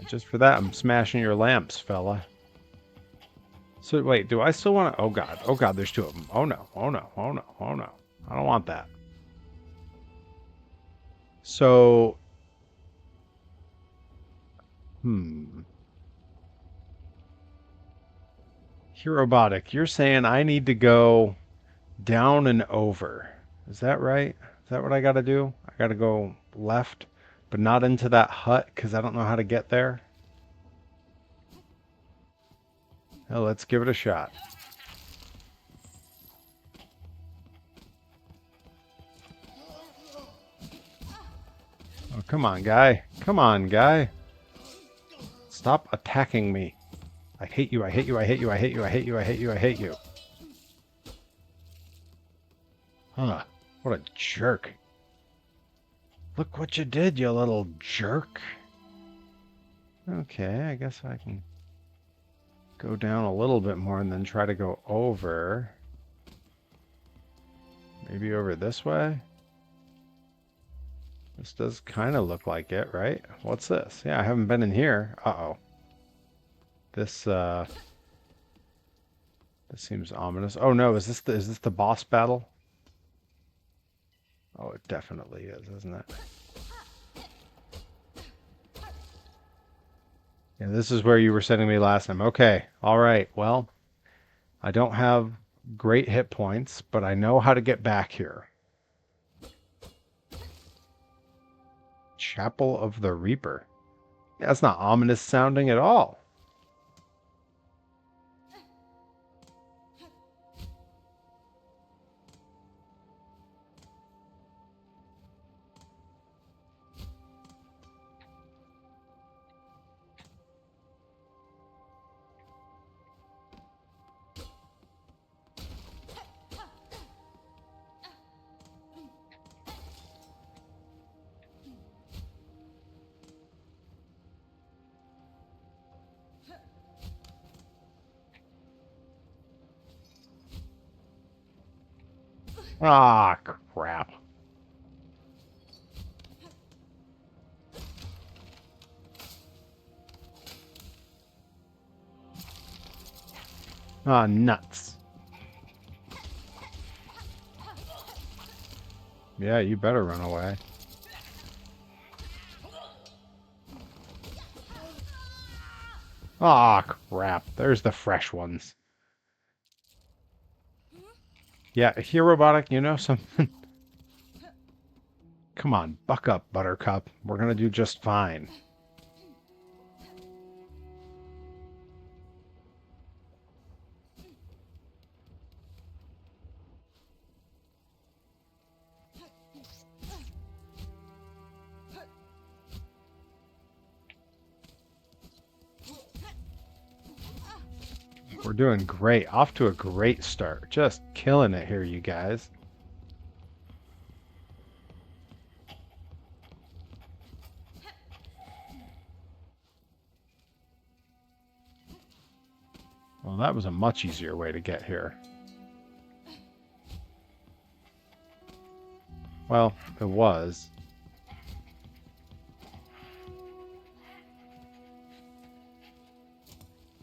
Just for that, I'm smashing your lamps, fella. So, wait, do I still want to... Oh, God. Oh, God, there's two of them. Oh, no. Oh, no. Oh, no. Oh, no. I don't want that. So... Herobotic, you're saying I need to go down and over. Is that right? Is that what I got to do? I got to go left, but not into that hut because I don't know how to get there? Well, let's give it a shot. Oh, come on, guy. Come on, guy. Stop attacking me. I hate you, I hate you, I hate you, I hate you, I hate you, I hate you, I hate you. Huh. What a jerk. Look what you did, you little jerk. Okay, I guess I can go down a little bit more and then try to go over. Maybe over this way? This does kind of look like it, right? What's this? Yeah, I haven't been in here. Uh-oh. This seems ominous. Oh no, is this the boss battle? Oh, it definitely is, isn't it? Yeah, this is where you were sending me last time. Okay, all right. Well, I don't have great hit points, but I know how to get back here. Chapel of the Reaper. Yeah, that's not ominous sounding at all. Ah, crap. Ah, nuts. Yeah, you better run away. Ah, crap. There's the fresh ones. Yeah, here, Robotic, you know something? Come on, buck up, Buttercup. We're gonna do just fine. We're doing great. Off to a great start. Just killing it here, you guys. Well, that was a much easier way to get here. Well, it was.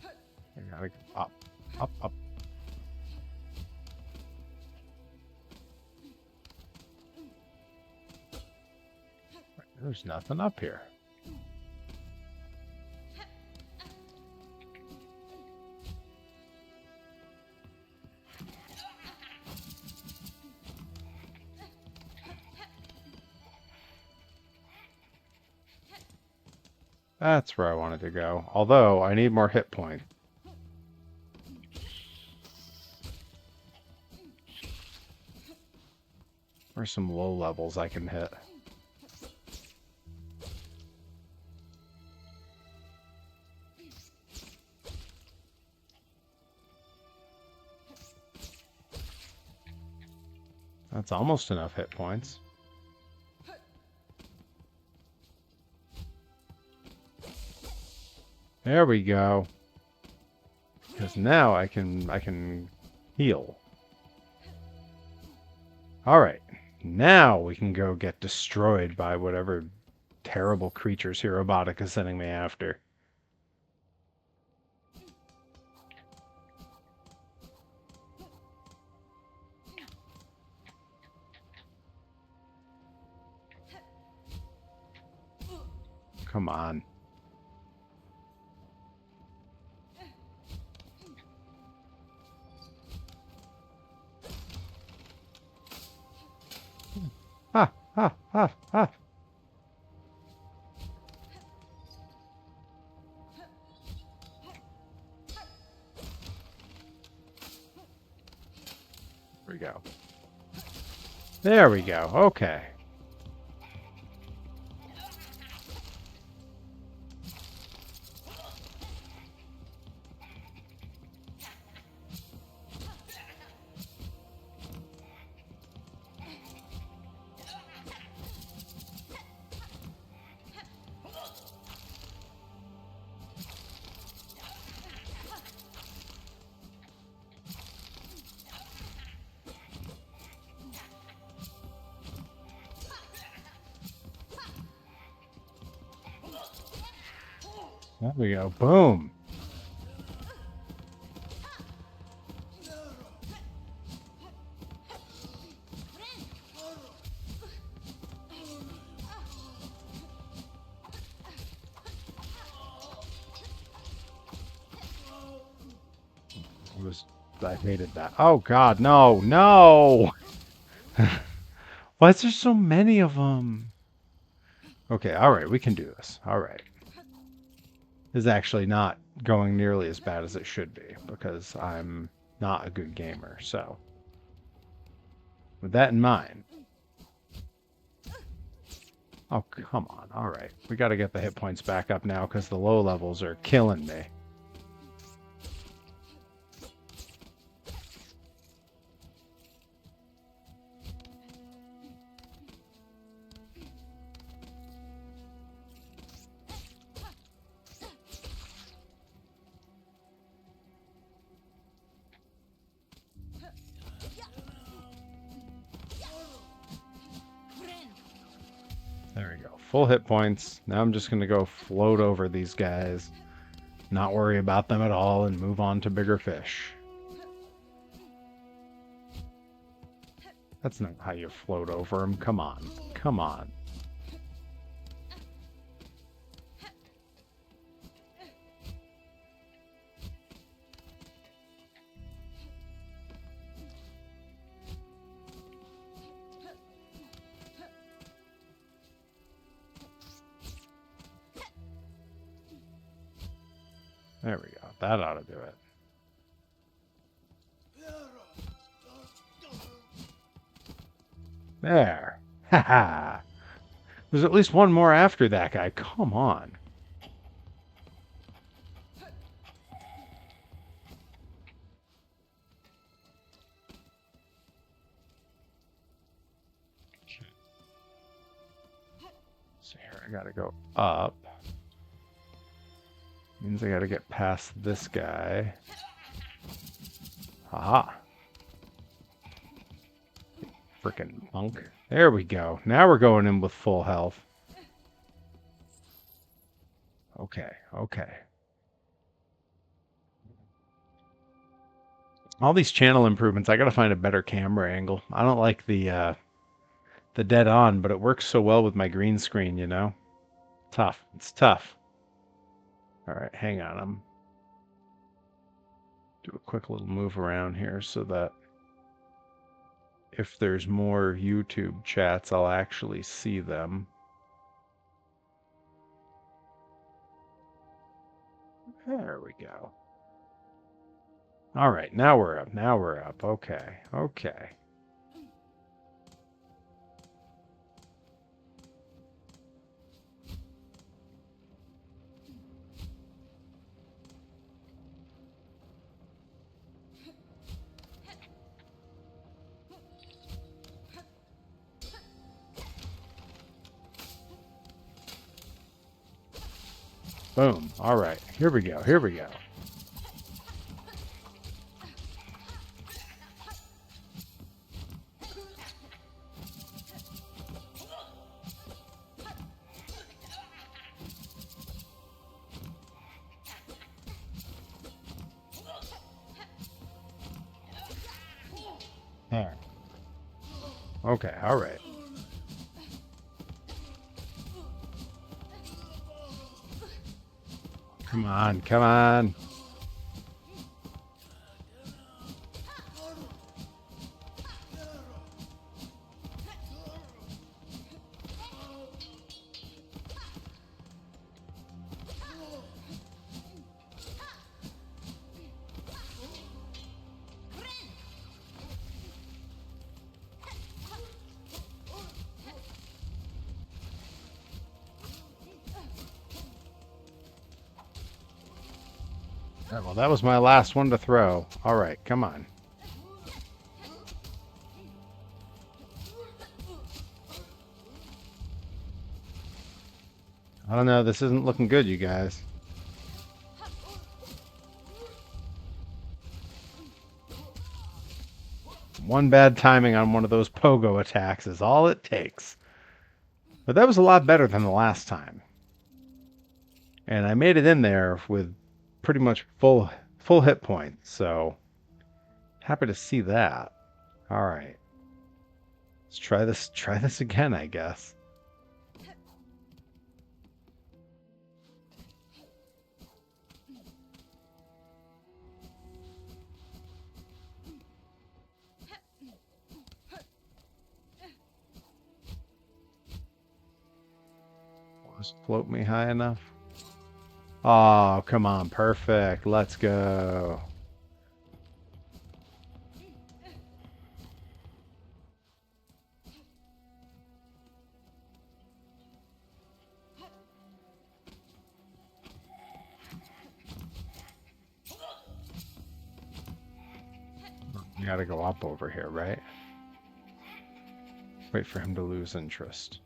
I gotta go up, up, up. There's nothing up here. That's where I wanted to go. Although, I need more hit points. Where's some low levels I can hit? That's almost enough hit points. There we go. Because now I can heal. Alright. Now we can go get destroyed by whatever terrible creatures Robotic is sending me after. Come on. Ha, ha, ha, ha. There we go. There we go. Okay. There we go. Boom. I hated that. Oh God, no, no! Why is there so many of them? Okay, alright, we can do this. Alright. This is actually not going nearly as bad as it should be, because I'm not a good gamer, so. With that in mind. Oh, come on. Alright, we gotta get the hit points back up now, because the low levels are killing me. There we go. Full hit points. Now I'm just going to go float over these guys. Not worry about them at all and move on to bigger fish. That's not how you float over them. Come on. Come on. There we go. That ought to do it. There. Haha. There's at least one more after that guy. Come on. gotta go up. Means I gotta get past this guy. Haha. Frickin' punk. There we go. Now we're going in with full health. Okay, okay. All these channel improvements, I gotta find a better camera angle. I don't like the dead on, but it works so well with my green screen, you know? Tough. It's tough. Alright, hang on. I'm do a quick little move around here so that if there's more YouTube chats, I'll actually see them. There we go. All right, now we're up. Now we're up. Okay, okay. Boom. All right, here we go. Here we go. There. Okay, all right. Come on, come on. Well, that was my last one to throw. All right, come on. I don't know. This isn't looking good, you guys. One bad timing on one of those pogo attacks is all it takes. But that was a lot better than the last time. And I made it in there with pretty much full hit points, so happy to see that. All right. Let's try this again, I guess. Just float me high enough. Oh, come on. Perfect. Let's go. You gotta go up over here, right? Wait for him to lose interest.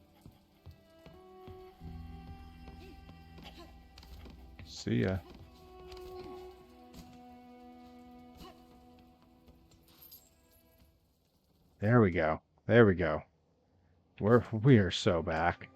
See ya. There we go. There we go. We are so back.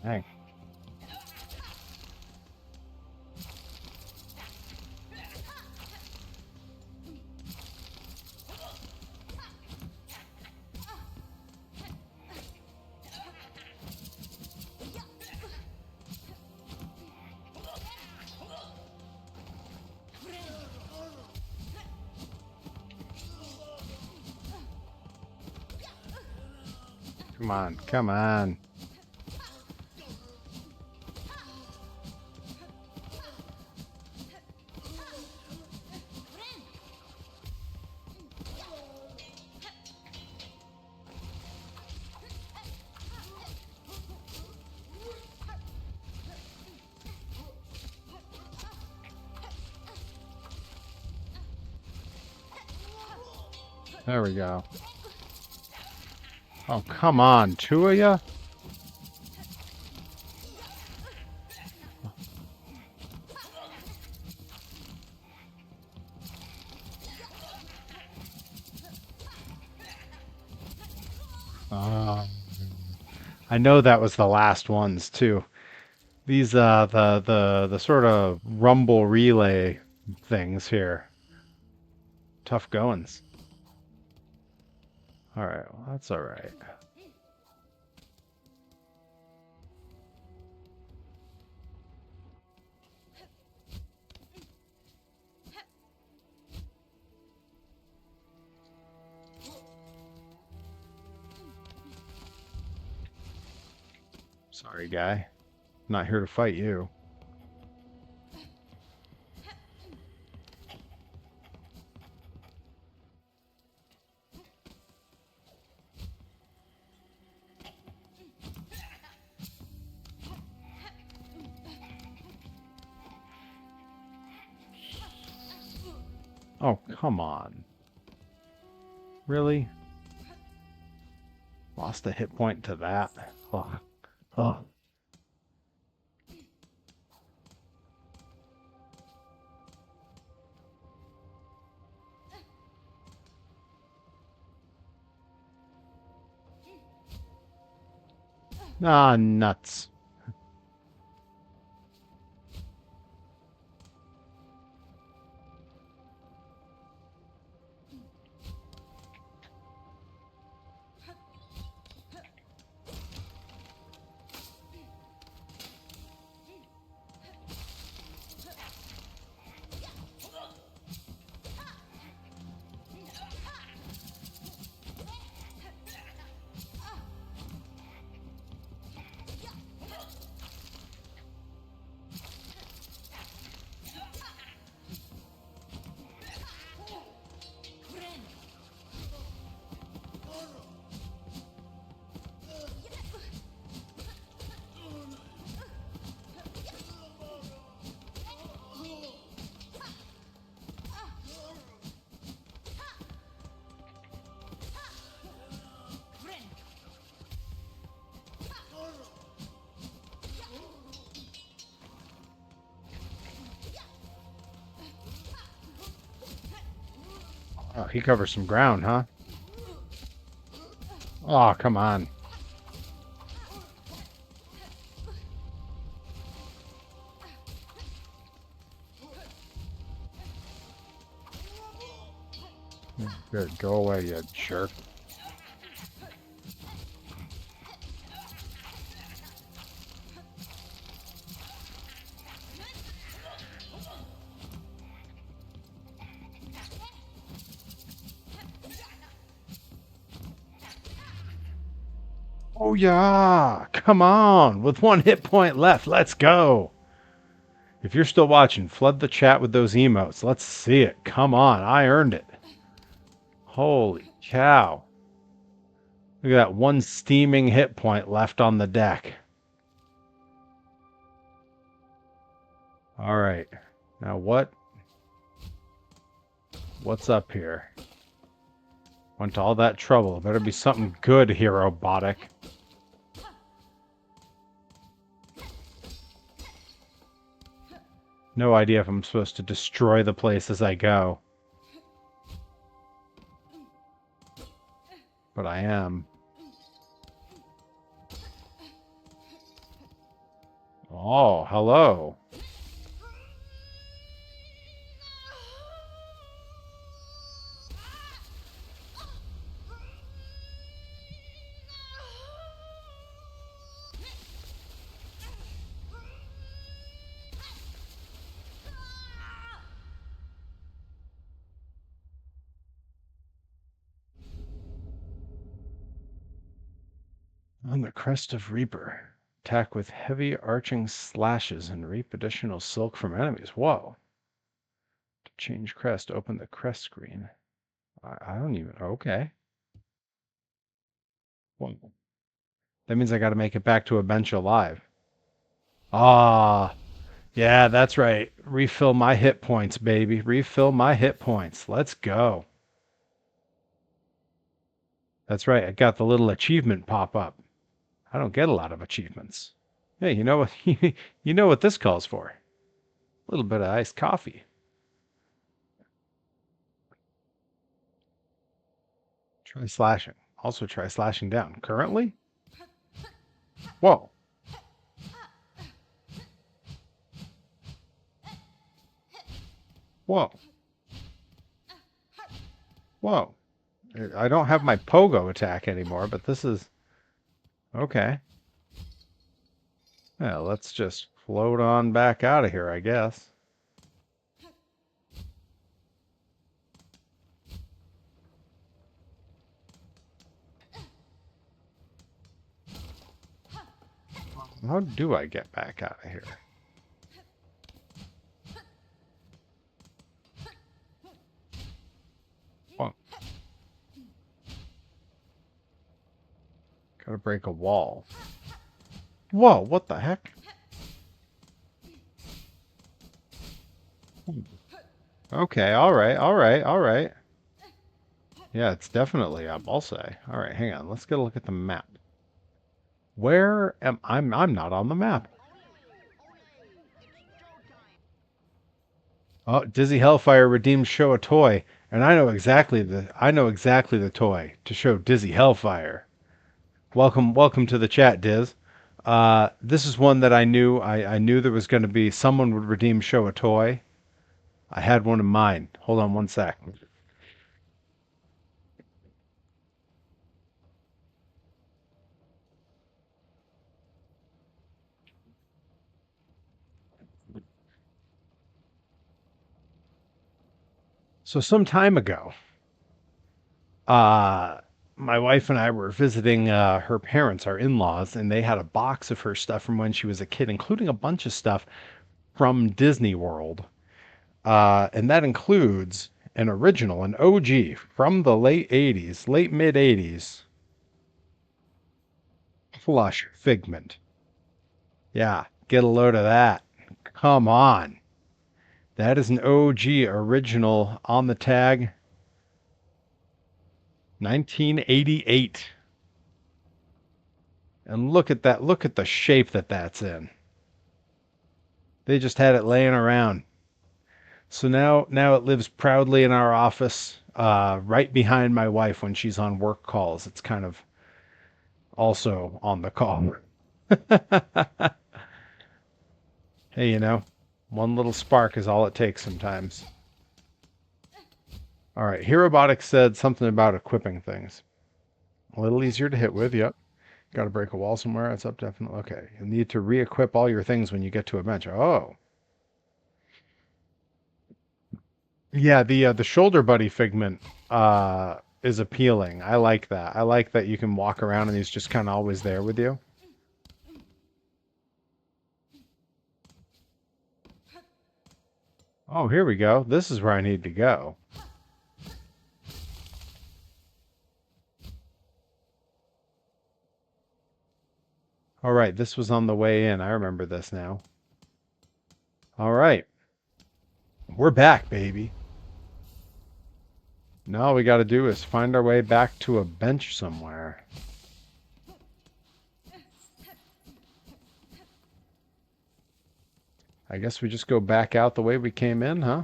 Dang. Come on, come on. There we go. Oh, come on. Two of ya? I know that was the last ones, too. These, the sort of rumble relay things here. Tough goings. Alright, well, that's alright. Sorry, guy. Not here to fight you. Oh, come on. Really? Lost a hit point to that. Oh. Oh. Ah, nuts. Oh, he covers some ground, huh? Oh, come on. Good, go away, you jerk. Oh yeah, come on. With one hit point left, let's go. If you're still watching, flood the chat with those emotes. Let's see it. Come on, I earned it. Holy cow. Look at that one steaming hit point left on the deck. All right. Now what's up here? Went to all that trouble. Better be something good here, robotic. No idea if I'm supposed to destroy the place as I go. But I am. Oh, hello. On the crest of Reaper. Attack with heavy arching slashes and reap additional silk from enemies. Whoa. To change crest, open the crest screen. I don't even... Okay. Whoa. That means I got to make it back to a bench alive. Ah, yeah, that's right. Refill my hit points, baby. Refill my hit points. Let's go. That's right. I got the little achievement pop up. I don't get a lot of achievements. Hey, you know what? You know what this calls for? A little bit of iced coffee. Try slashing. Also try slashing down. Currently? Whoa. Whoa. Whoa. I don't have my pogo attack anymore, but this is... Okay. Yeah, let's just float on back out of here, I guess. How do I get back out of here? Whoa. Gotta break a wall. Whoa, what the heck? Okay, alright. Yeah, it's definitely up, I'll say. Alright, hang on, let's get a look at the map. Where am I'm not on the map. Oh, Dizzy Hellfire redeemed show a toy, and I know exactly the toy to show Dizzy Hellfire. Welcome to the chat, Diz. This is one that I knew. I knew there was going to be someone would redeem show a toy. I had one in mind. Hold on one sec. So some time ago, uh, my wife and I were visiting her parents, our in-laws, and they had a box of her stuff from when she was a kid, including a bunch of stuff from Disney World. And that includes an original, an OG from the late 80s, late mid 80s, Flush Figment. Yeah, get a load of that. Come on. That is an OG original on the tag 1988. And look at that. Look at the shape that that's in. They just had it laying around. So now it lives proudly in our office, right behind my wife when she's on work calls. It's kind of also on the call. Hey, one little spark is all it takes sometimes. All right, Herobotics said something about equipping things. A little easier to hit with, yep. Got to break a wall somewhere. It's up definitely. Okay, you need to re-equip all your things when you get to a bench. Oh. Yeah, the shoulder buddy figment is appealing. I like that. I like that you can walk around and he's just kind of always there with you. Oh, here we go. This is where I need to go. All right, this was on the way in. I remember this now. All right. We're back, baby. Now all we got to do is find our way back to a bench somewhere. I guess we just go back out the way we came in, huh?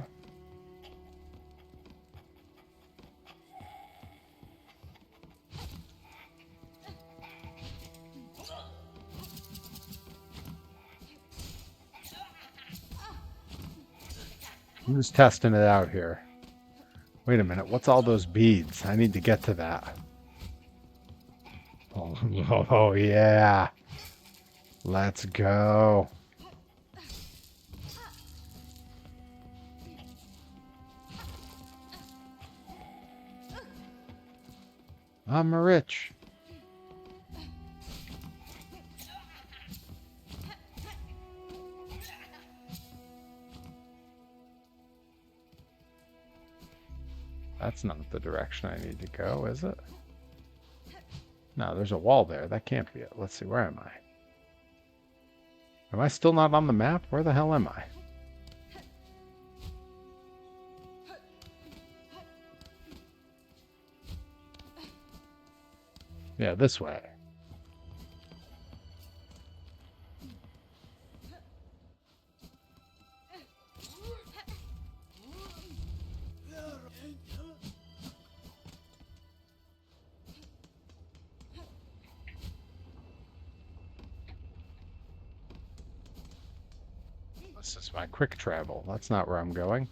I'm just testing it out here. Wait a minute, what's all those beads? I need to get to that. Oh yeah. Let's go. I'm rich. That's not the direction I need to go, is it? No, there's a wall there. That can't be it. Let's see, where am I? Am I still not on the map? Where the hell am I? Yeah, this way. This is my quick travel. That's not where I'm going.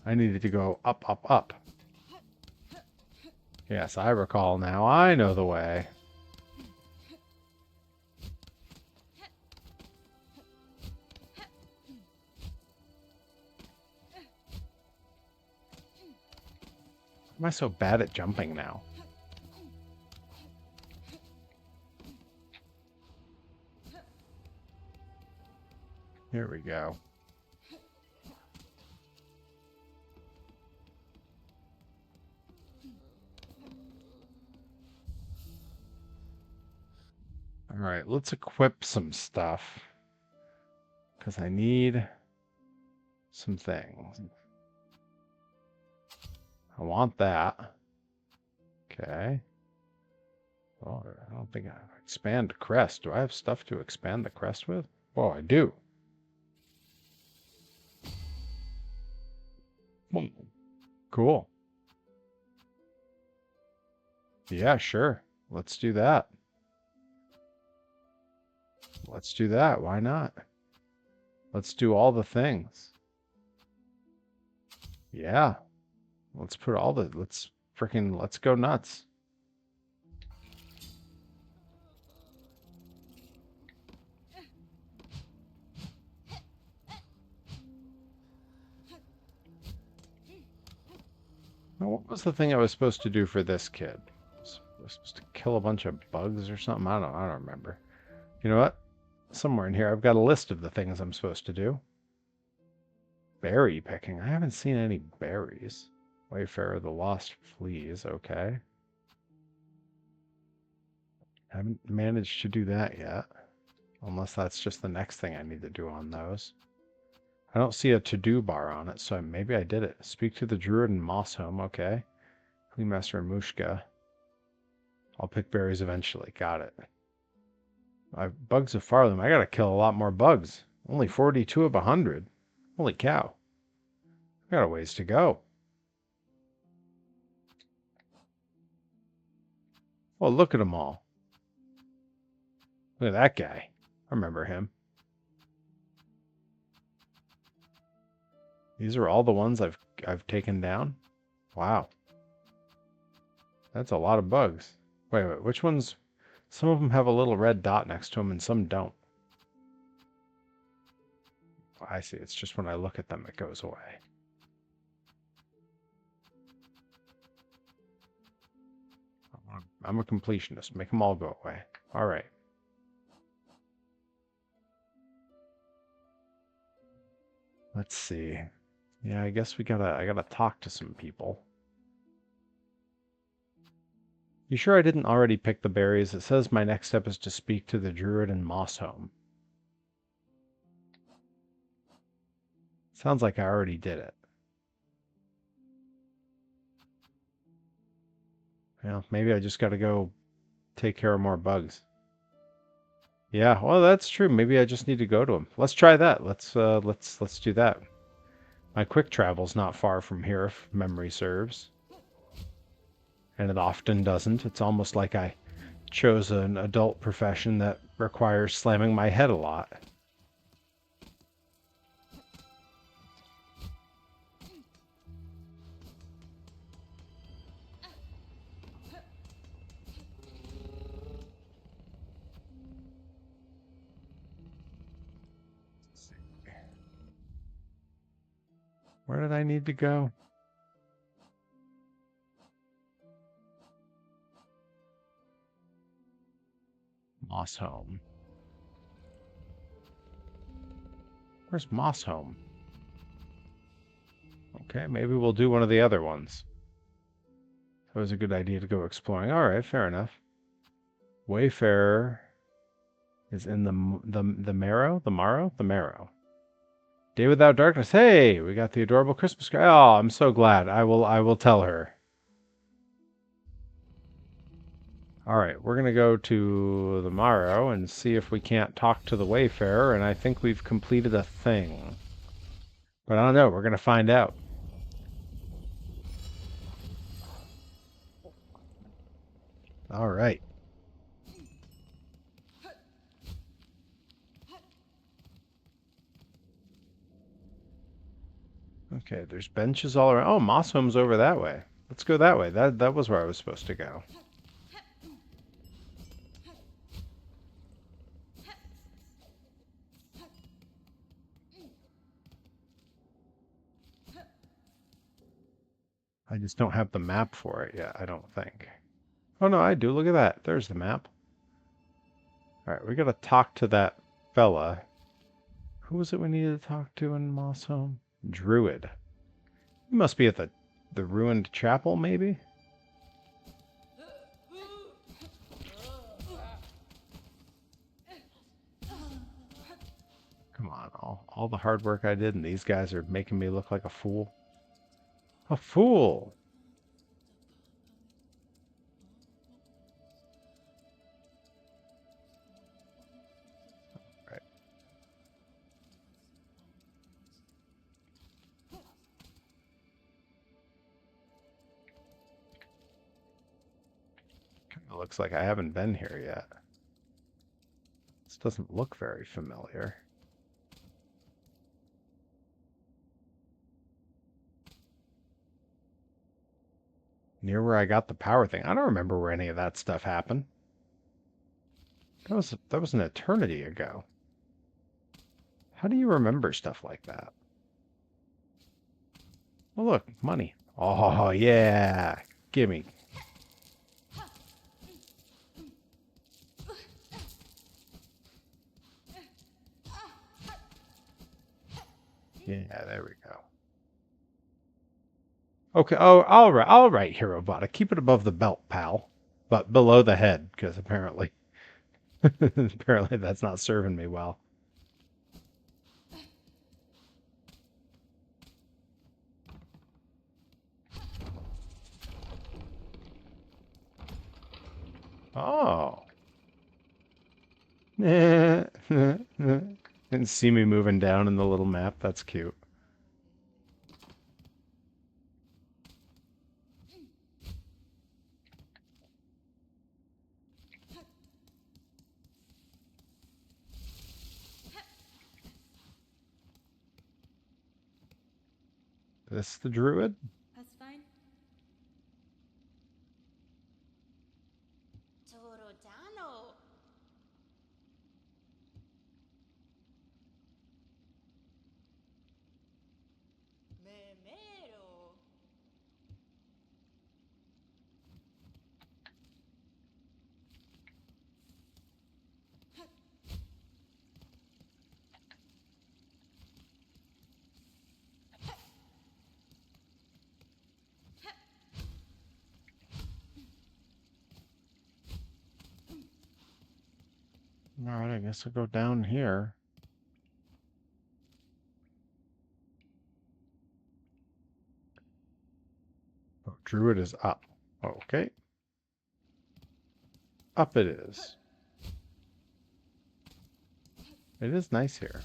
I needed to go up, up, up. Yes, I recall now. I know the way. Why am I so bad at jumping now? Here we go. All right, let's equip some stuff. Because I need some things. I want that. Okay. Oh, I don't think I expand crest. Do I have stuff to expand the crest with? Oh, I do. Cool. Yeah, sure. Let's do that. Let's do that. Why not? Let's do all the things. Yeah. Let's put all the, let's go nuts. Now, what was the thing I was supposed to do for this kid? Was I supposed to kill a bunch of bugs or something? I don't remember. You know what? Somewhere in here, I've got a list of the things I'm supposed to do. Berry picking. I haven't seen any berries. Wayfarer, the Lost Fleas. Okay. Haven't managed to do that yet. Unless that's just the next thing I need to do on those. I don't see a to-do bar on it, so maybe I did it. Speak to the Druid in Moss Home. Okay. Clean Master Mushka. I'll pick berries eventually. Got it. Bugs of Farlam. I gotta kill a lot more bugs. Only 42 of 100. Holy cow. I got a ways to go. Oh, look at them all. Look at that guy. I remember him. These are all the ones I've taken down? Wow. That's a lot of bugs. Wait, which ones? Some of them have a little red dot next to them and some don't. I see. It's just when I look at them it goes away. I'm a completionist. Make them all go away. All right. Let's see. Yeah, I guess I gotta talk to some people. You sure I didn't already pick the berries? It says my next step is to speak to the Druid in Moss Home. Sounds like I already did it. Well, maybe I just gotta go take care of more bugs. Yeah, well, that's true. Maybe I just need to go to him. Let's try that. Let's do that. My quick travel's not far from here, if memory serves. And it often doesn't. It's almost like I chose an adult profession that requires slamming my head a lot. Where did I need to go? Moss Home. Where's Moss Home? Okay, maybe we'll do one of the other ones. That was a good idea to go exploring. All right, fair enough. Wayfarer is in the marrow, the marrow. Day without darkness. Hey, we got the adorable Christmas card. Oh, I'm so glad. I will tell her. All right, we're gonna go to the marrow and see if we can't talk to the Wayfarer, and I think we've completed a thing. But I don't know. We're gonna find out. All right. Okay, there's benches all around. Oh, Moss Home's over that way. Let's go that way. That was where I was supposed to go. I just don't have the map for it yet, I don't think. Oh no, I do. Look at that. There's the map. All right, we gotta talk to that fella. Who was it we needed to talk to in Moss Home? Druid. He must be at the ruined chapel, maybe? Come on, all the hard work I did, and these guys are making me look like a fool. A fool! Right. Kind of looks like I haven't been here yet. This doesn't look very familiar. Near where I got the power thing. I don't remember where any of that stuff happened. That was an eternity ago. How do you remember stuff like that? Oh look, money. Oh yeah. Gimme. Yeah, there we go. Okay, oh, all right, Herobota. Keep it above the belt, pal. But below the head, because apparently apparently that's not serving me well. Oh. And see me moving down in the little map. That's cute. This the druid? That's fine. Torodano. Memero. Alright, I guess I'll go down here. Oh, druid is up. Okay. Up it is. It is nice here.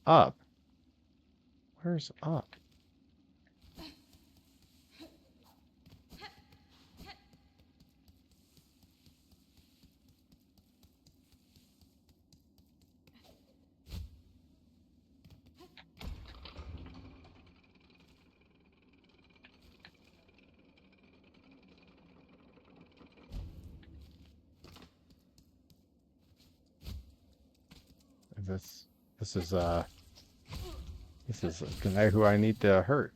Up? Where's up? This this is this is a guy who I need to hurt.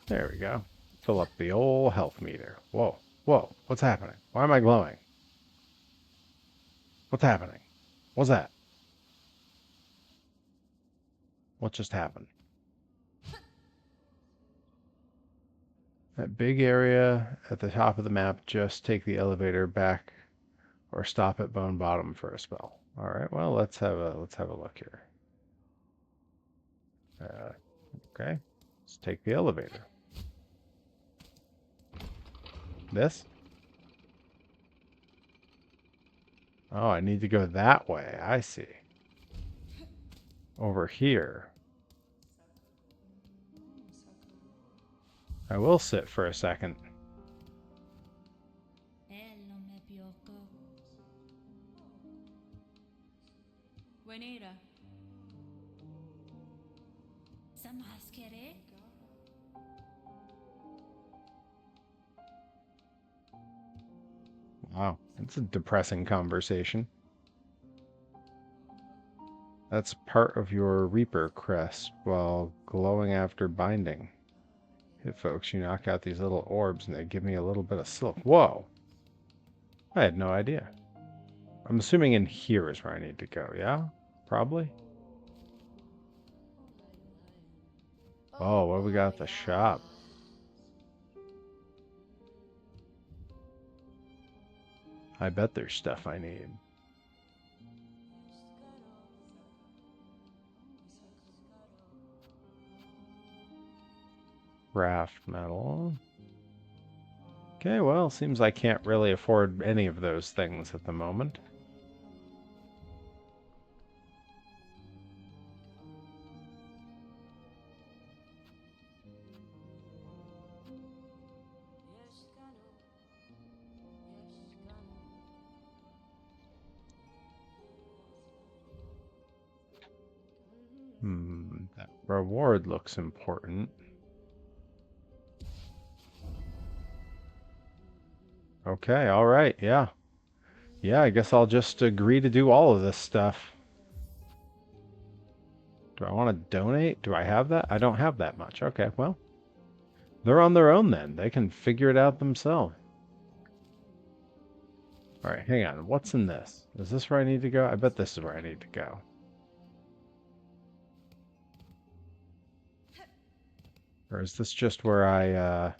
There we go. Fill up the old health meter. Whoa. Whoa. What's happening? Why am I glowing? What's happening? What's that? What just happened? That big area at the top of the map, just take the elevator back or stop at Bone Bottom for a spell. All right, well, let's have a look here. Okay, let's take the elevator. This? Oh, I need to go that way. I see. Over here. I will sit for a second. Wow, it's a depressing conversation. That's part of your Reaper Crest while glowing after binding. Hit folks, you knock out these little orbs and they give me a little bit of silk. Whoa! I had no idea. I'm assuming in here is where I need to go, yeah? Probably? Oh, what do we got at the shop? I bet there's stuff I need. Craft metal. Okay, well, seems I can't really afford any of those things at the moment. That reward looks important. Okay, all right, yeah. Yeah, I guess I'll just agree to do all of this stuff. Do I want to donate? Do I have that? I don't have that much. Okay, well. They're on their own then. They can figure it out themselves. All right, hang on. What's in this? Is this where I need to go? I bet this is where I need to go. Or is this just where I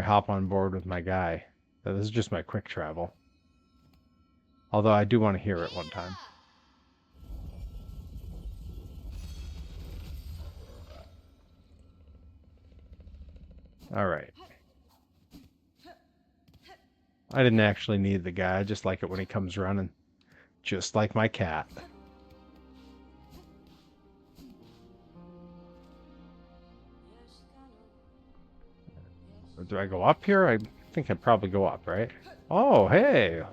hop on board with my guy? This is just my quick travel. Although I do want to hear it one time. All right. I didn't actually need the guy. I just like it when he comes running. Just like my cat. Do I go up here? I think I'd probably go up, right? Oh, hey!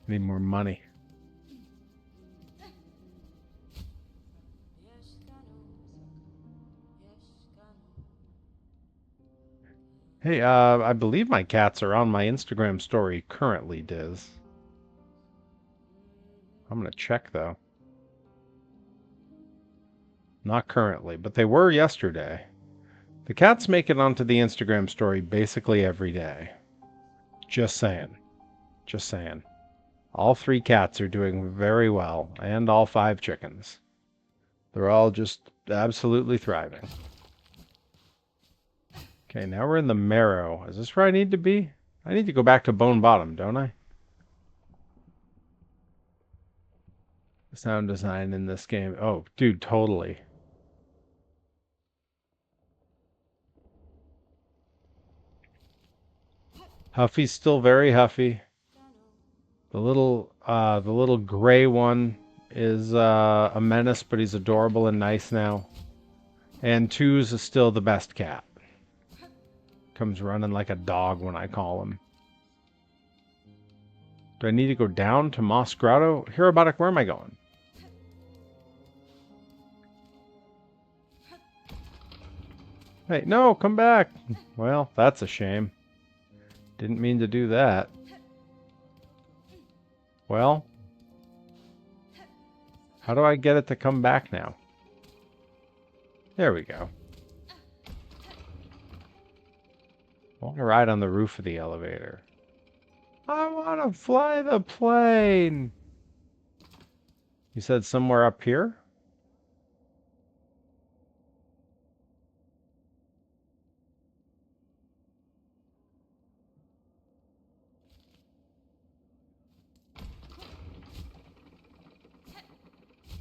Need more money. Hey, I believe my cats are on my Instagram story currently, Diz. I'm gonna check, though. Not currently, but they were yesterday. The cats make it onto the Instagram story basically every day. Just saying. Just saying. All 3 cats are doing very well, and all 5 chickens. They're all just absolutely thriving. Okay, now we're in the Marrow. Is this where I need to be? I need to go back to Bone Bottom, don't I? Sound design in this game. Oh, dude, totally. Huffy's still very huffy. The little gray one is a menace, but he's adorable and nice now. And Twos is still the best cat. Comes running like a dog when I call him. Do I need to go down to Moss Grotto? Hierobotic, where am I going? Hey, no, come back. Well, that's a shame. Didn't mean to do that. Well, how do I get it to come back now? There we go. I want to ride on the roof of the elevator. I want to fly the plane. You said somewhere up here?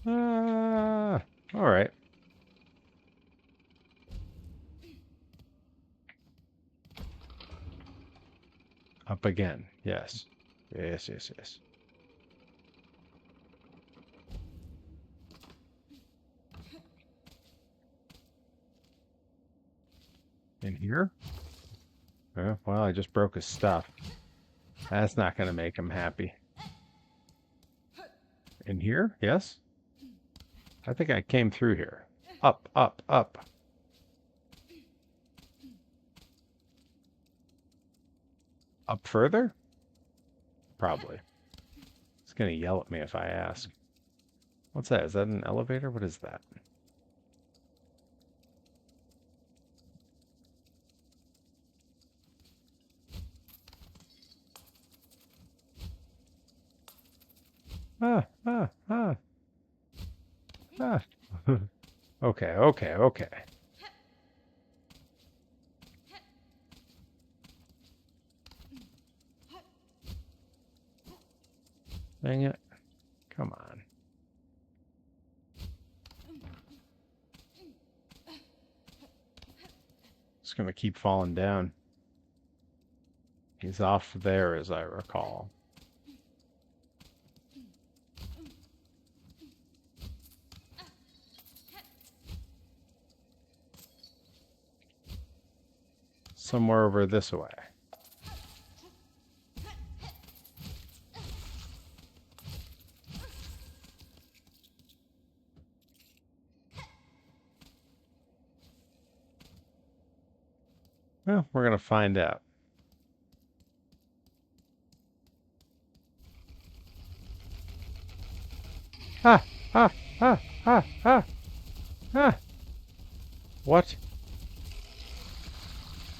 All right. Up again. Yes. Yes, yes, yes. In here? Well, I just broke his stuff. That's not going to make him happy. In here? Yes? I think I came through here. Up, up, up. Up further? Probably. He's going to yell at me if I ask. What's that? Is that an elevator? What is that? Ah, ah, ah, ah. Okay, okay, okay. Dang it. Come on. It's going to keep falling down. He's off there, as I recall. Somewhere over this way. Well, we're going to find out. Ah, ah, ah, ah, ah, ah. What?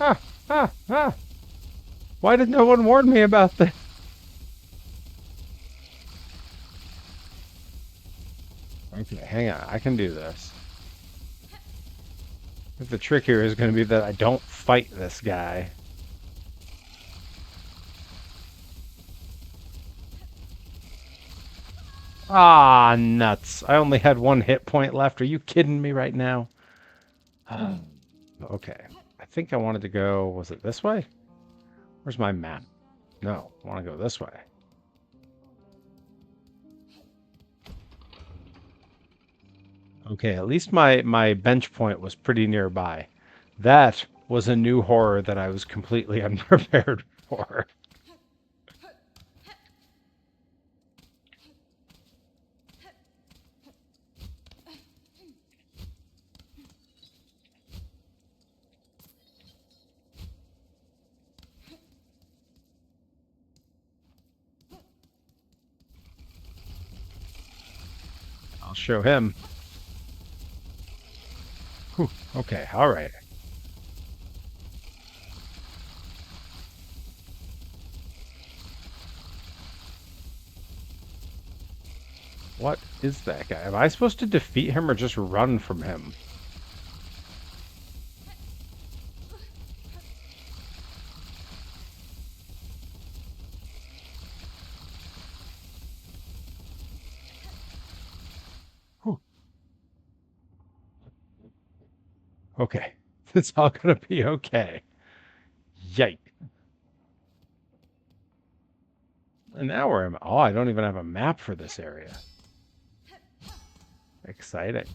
Ah, ah, ah. Why did no one warn me about this? Okay, hang on. I can do this. The trick here is going to be that I don't fight this guy. Ah, nuts. I only had one hit point left. Are you kidding me right now? Okay. I think I wanted to go... Was it this way? Where's my map? No, I want to go this way. Okay, at least my bench point was pretty nearby. That was a new horror that I was completely unprepared for. I'll show him. Whew, okay, all right. What is that guy? Am I supposed to defeat him or just run from him? Whew. Okay, it's all gonna be okay. Yike. And now where am I? Oh, I don't even have a map for this area. Exciting.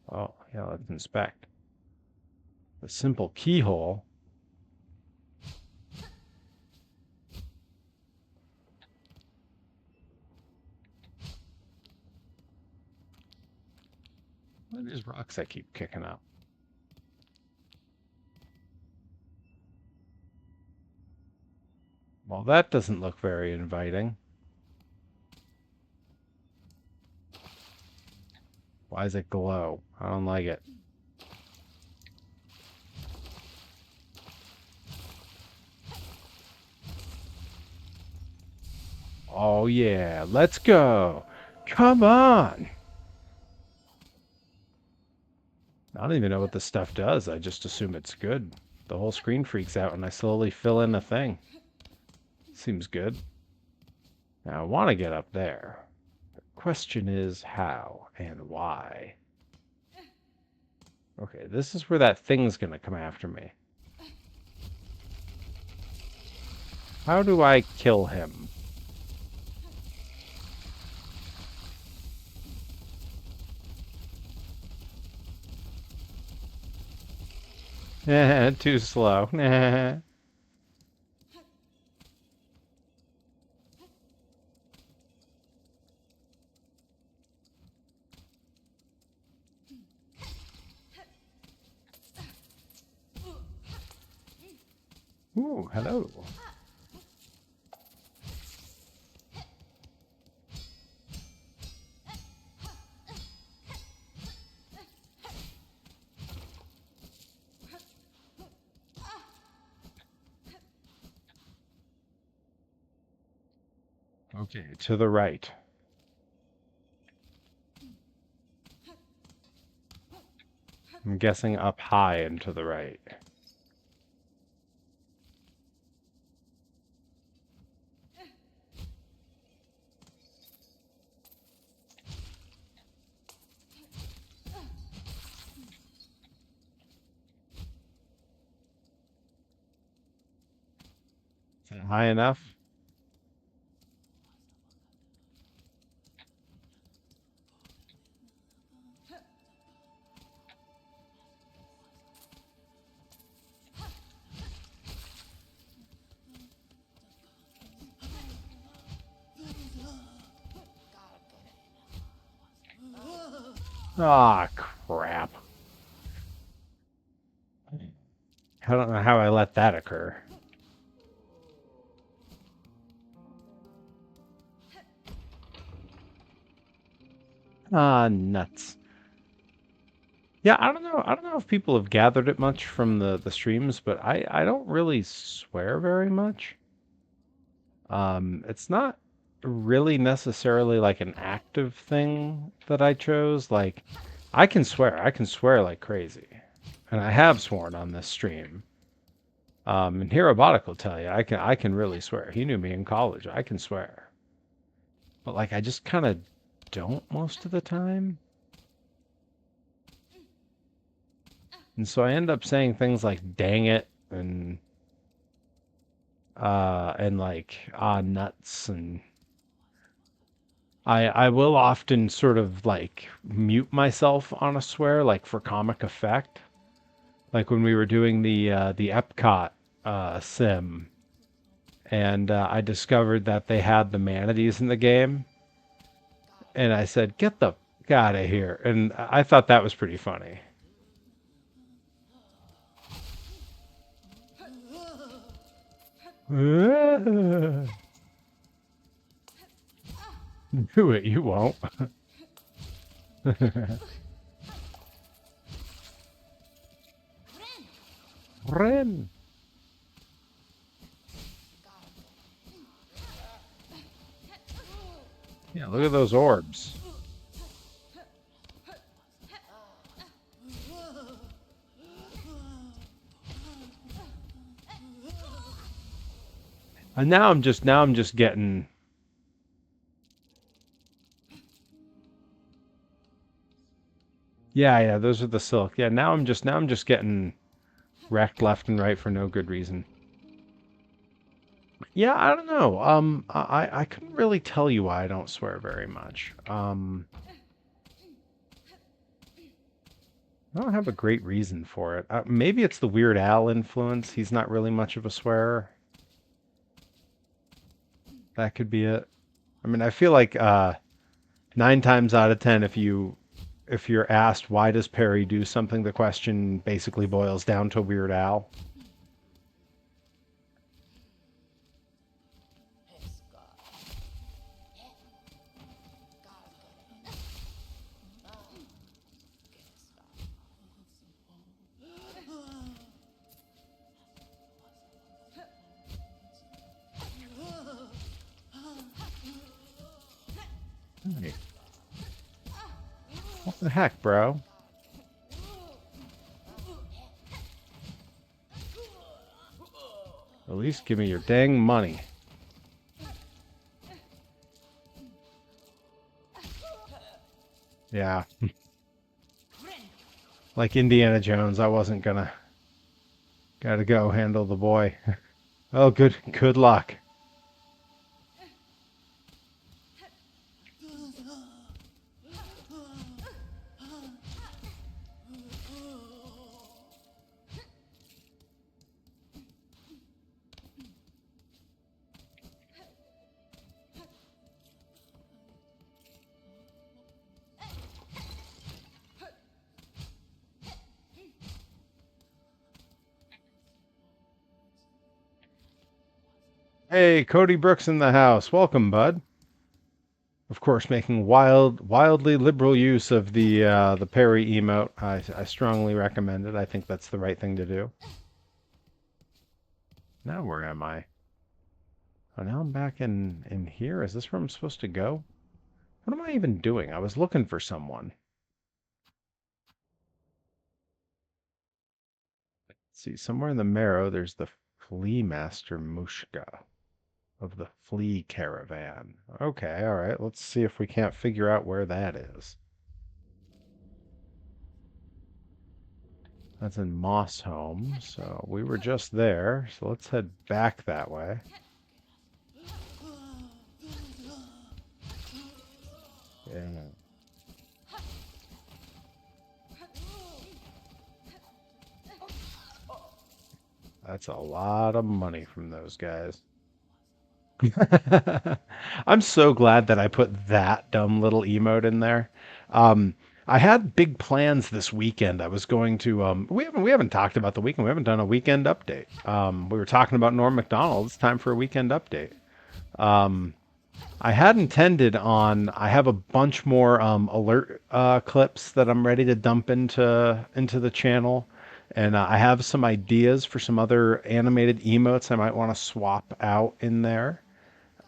Oh, yeah, let's inspect. The simple keyhole. What are these rocks I keep kicking up? Well, that doesn't look very inviting. Why does it glow? I don't like it. Oh yeah, let's go. Come on. I don't even know what this stuff does. I just assume it's good. The whole screen freaks out when I slowly fill in a thing. Seems good. Now I want to get up there. The question is how and why. Okay, this is where that thing's gonna come after me. How do I kill him? Too slow. Ooh, hello. Okay, to the right. I'm guessing up high and to the right. Is that high enough? Ah, crap. I don't know how I let that occur. Ah, nuts. Yeah, I don't know. I don't know if people have gathered it much from the streams, but I don't really swear very much. It's not really necessarily like an active thing that I chose. Like, I can swear. I can swear like crazy. And I have sworn on this stream. And Herobottic will tell you, I can really swear. He knew me in college. I can swear. But like I just kind of don't most of the time. And so I end up saying things like dang it and like ah nuts and I will often sort of like mute myself on a swear like for comic effect. Like when we were doing the Epcot sim and I discovered that they had the manatees in the game and I said, "Get the f- out of here!" And I thought that was pretty funny. Do it, you won't. Ren. Yeah, look at those orbs. And now I'm just getting. Yeah, those are the silk. Yeah, now I'm just getting wrecked left and right for no good reason. Yeah, I don't know. I couldn't really tell you why I don't swear very much. I don't have a great reason for it. Maybe it's the Weird Al influence. He's not really much of a swearer. That could be it. I mean, I feel like 9 times out of 10, if you're asked why does Perry do something, the question basically boils down to Weird Al. Hey, what the heck, bro? At least give me your dang money. Yeah. Like Indiana Jones, I wasn't gonna. Gotta go handle the boy. Oh, good luck. Hey, Cody Brooks in the house. Welcome, bud. Of course, making wildly liberal use of the Perry emote. I strongly recommend it. I think that's the right thing to do. Now where am I? Oh, now I'm back in here. Is this where I'm supposed to go? What am I even doing? I was looking for someone. Let's see, somewhere in the marrow, there's the Flea Master Mushka of the Flea Caravan. Okay, all right. Let's see if we can't figure out where that is. That's in Moss Home, so we were just there. So let's head back that way. Yeah. That's a lot of money from those guys. I'm so glad that I put that dumb little emote in there. Um, I had big plans this weekend. I was going to we haven't talked about the weekend. We haven't done a weekend update. We were talking about Norm Macdonald. It's time for a weekend update. Um, I had intended on. I have a bunch more alert clips that I'm ready to dump into the channel, and I have some ideas for some other animated emotes I might want to swap out in there.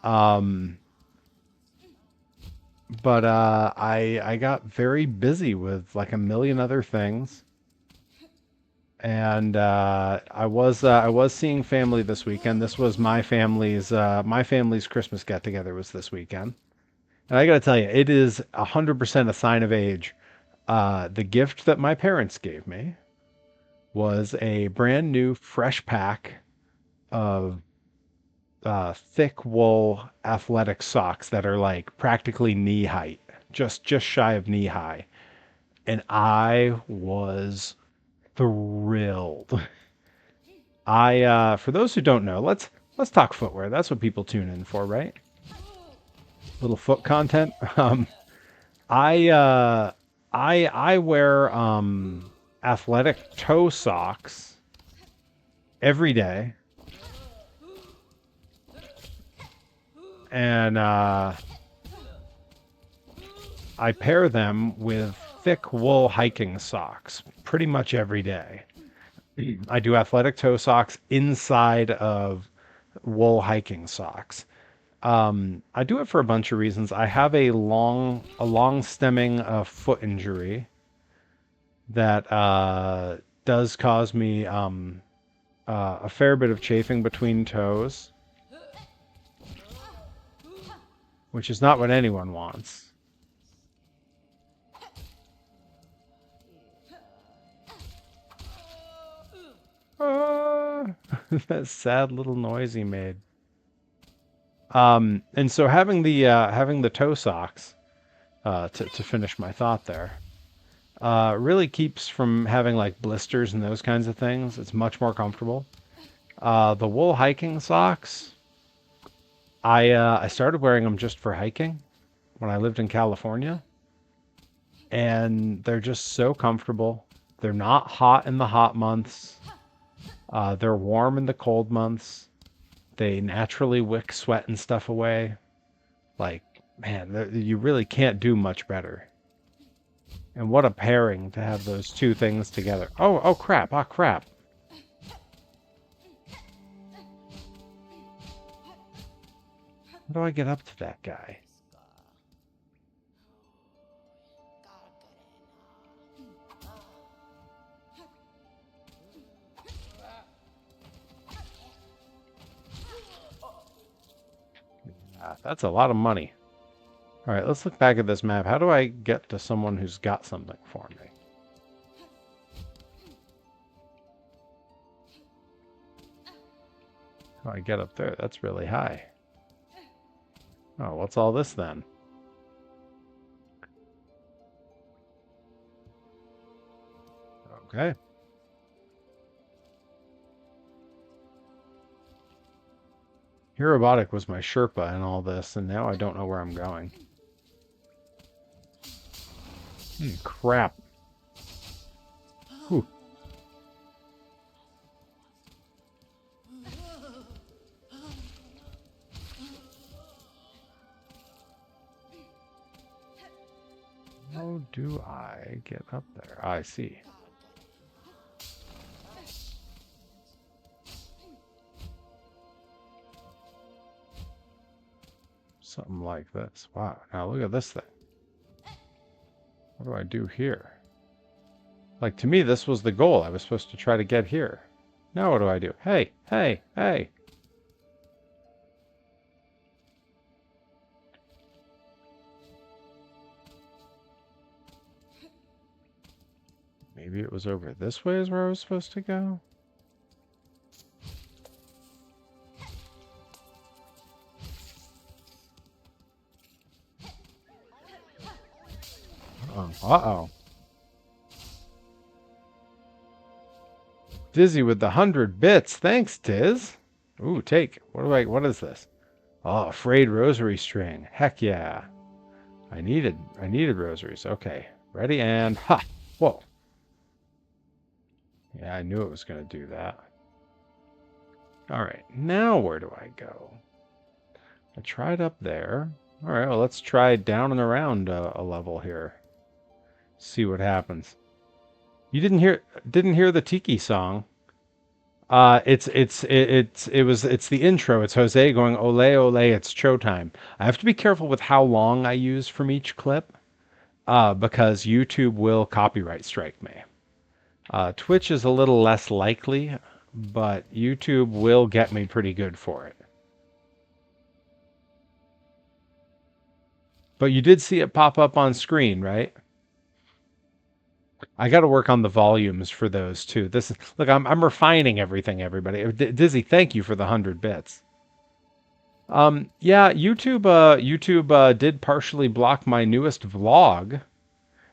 Um, but I got very busy with like a million other things, and I was seeing family this weekend. This was my family's Christmas get together was this weekend. And I got to tell you, it is 100% a sign of age. The gift that my parents gave me was a brand new fresh pack of thick wool athletic socks that are like practically knee height, just shy of knee high. And I was thrilled. For those who don't know, let's talk footwear. That's what people tune in for, right? Little foot content. I uh I wear athletic toe socks every day, and I pair them with thick wool hiking socks pretty much every day. I do athletic toe socks inside of wool hiking socks. I do it for a bunch of reasons. I have a long stemming foot injury that does cause me a fair bit of chafing between toes, which is not what anyone wants. Ah, that sad little noise he made. And so having the toe socks to finish my thought there really keeps from having like blisters and those kinds of things. It's much more comfortable. The wool hiking socks, I started wearing them just for hiking when I lived in California, and they're just so comfortable. They're not hot in the hot months. They're warm in the cold months. They naturally wick sweat and stuff away. Like, man, you really can't do much better. And what a pairing to have those two things together. Oh crap, oh crap. How do I get up to that guy? Ah, that's a lot of money. All right, let's look back at this map. How do I get to someone who's got something for me? How do I get up there? That's really high. Oh, what's all this then? Okay. Robotic was my Sherpa in all this, and now I don't know where I'm going. Crap. Whew. How do I get up there? I see. Something like this. Wow. Now look at this thing. What do I do here? Like, to me, this was the goal. I was supposed to try to get here. Now what do I do? Hey, hey, hey. Maybe it was over this way is where I was supposed to go? Uh-oh. Dizzy with the 100 bits. Thanks, Tiz. Ooh, take. What is this? Oh, frayed rosary string. Heck yeah. I needed rosaries. Okay. Ready and ha. Whoa. Yeah, I knew it was going to do that. All right. Now where do I go? I tried up there. All right, well, let's try down and around a level here. See what happens. You didn't hear the Tiki song. It's the intro. It's Jose going ole ole. It's showtime. I have to be careful with how long I use from each clip, because YouTube will copyright strike me. Twitch is a little less likely, but YouTube will get me pretty good for it. But you did see it pop up on screen, right? I got to work on the volumes for those too. Look, I'm refining everything, everybody. Dizzy, thank you for the 100 bits. Yeah, YouTube did partially block my newest vlog.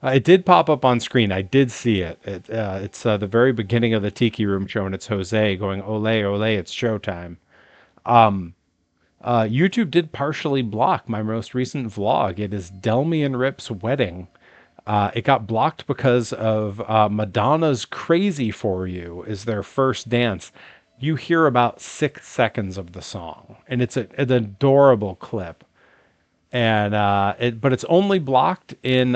It did pop up on screen. I did see it. It's the very beginning of the Tiki Room show, and it's Jose going ole ole. It's showtime. YouTube did partially block my most recent vlog. It is Delmy and Rip's wedding. It got blocked because of Madonna's "Crazy for You" is their first dance. You hear about 6 seconds of the song, and it's an adorable clip. And but it's only blocked in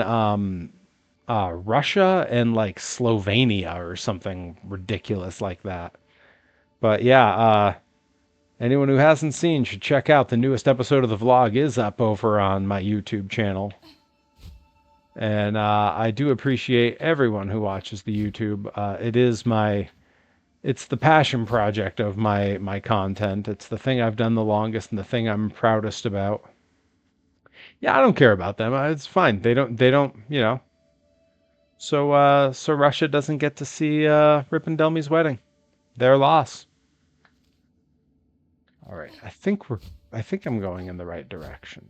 Russia and like Slovenia or something ridiculous like that. But yeah, anyone who hasn't seen should check out the newest episode of the vlog is up over on my YouTube channel. And I do appreciate everyone who watches the YouTube. It's the passion project of my content. It's the thing I've done the longest and the thing I'm proudest about. Yeah, I don't care about them. It's fine. They don't, So Russia doesn't get to see Rip and Delmy's wedding. Their loss. All right. I think I'm going in the right direction.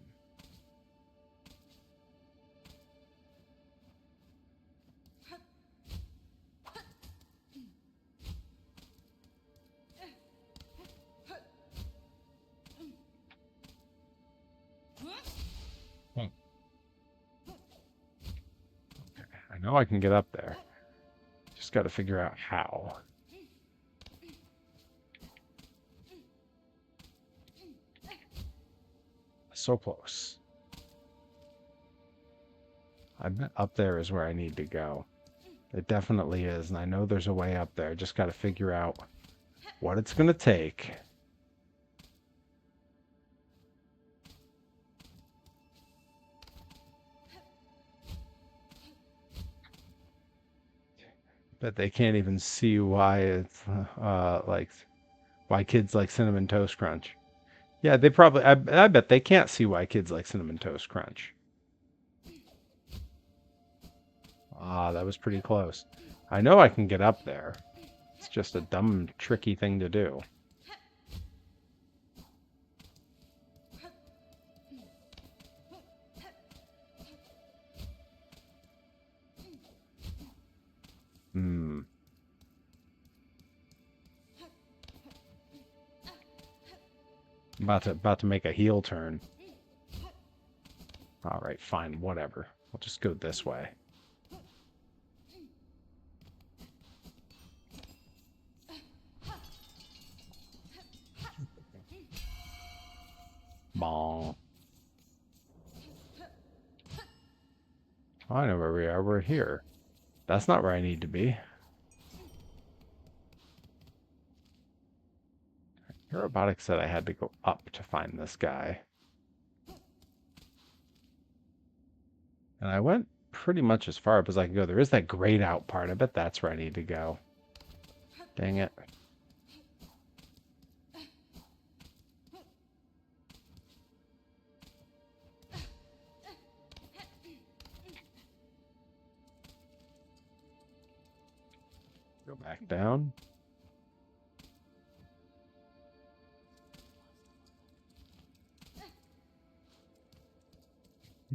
I know I can get up there. Just got to figure out how. So close. I bet up there is where I need to go. It definitely is, and I know there's a way up there. Just got to figure out what it's going to take. But they can't even see why it's like why kids like Cinnamon Toast Crunch. Yeah, they probably. I bet they can't see why kids like Cinnamon Toast Crunch. Ah, that was pretty close. I know I can get up there. It's just a dumb, tricky thing to do. Hmm. About to make a heel turn. All right, fine, whatever. We'll just go this way. Bong. Oh, I know where we are. We're here. That's not where I need to be. Robotics said I had to go up to find this guy. And I went pretty much as far up as I could go. There is that grayed out part. I bet that's where I need to go. Dang it. Go back down.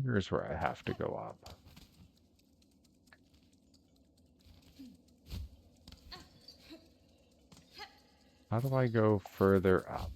Here's where I have to go up. How do I go further up?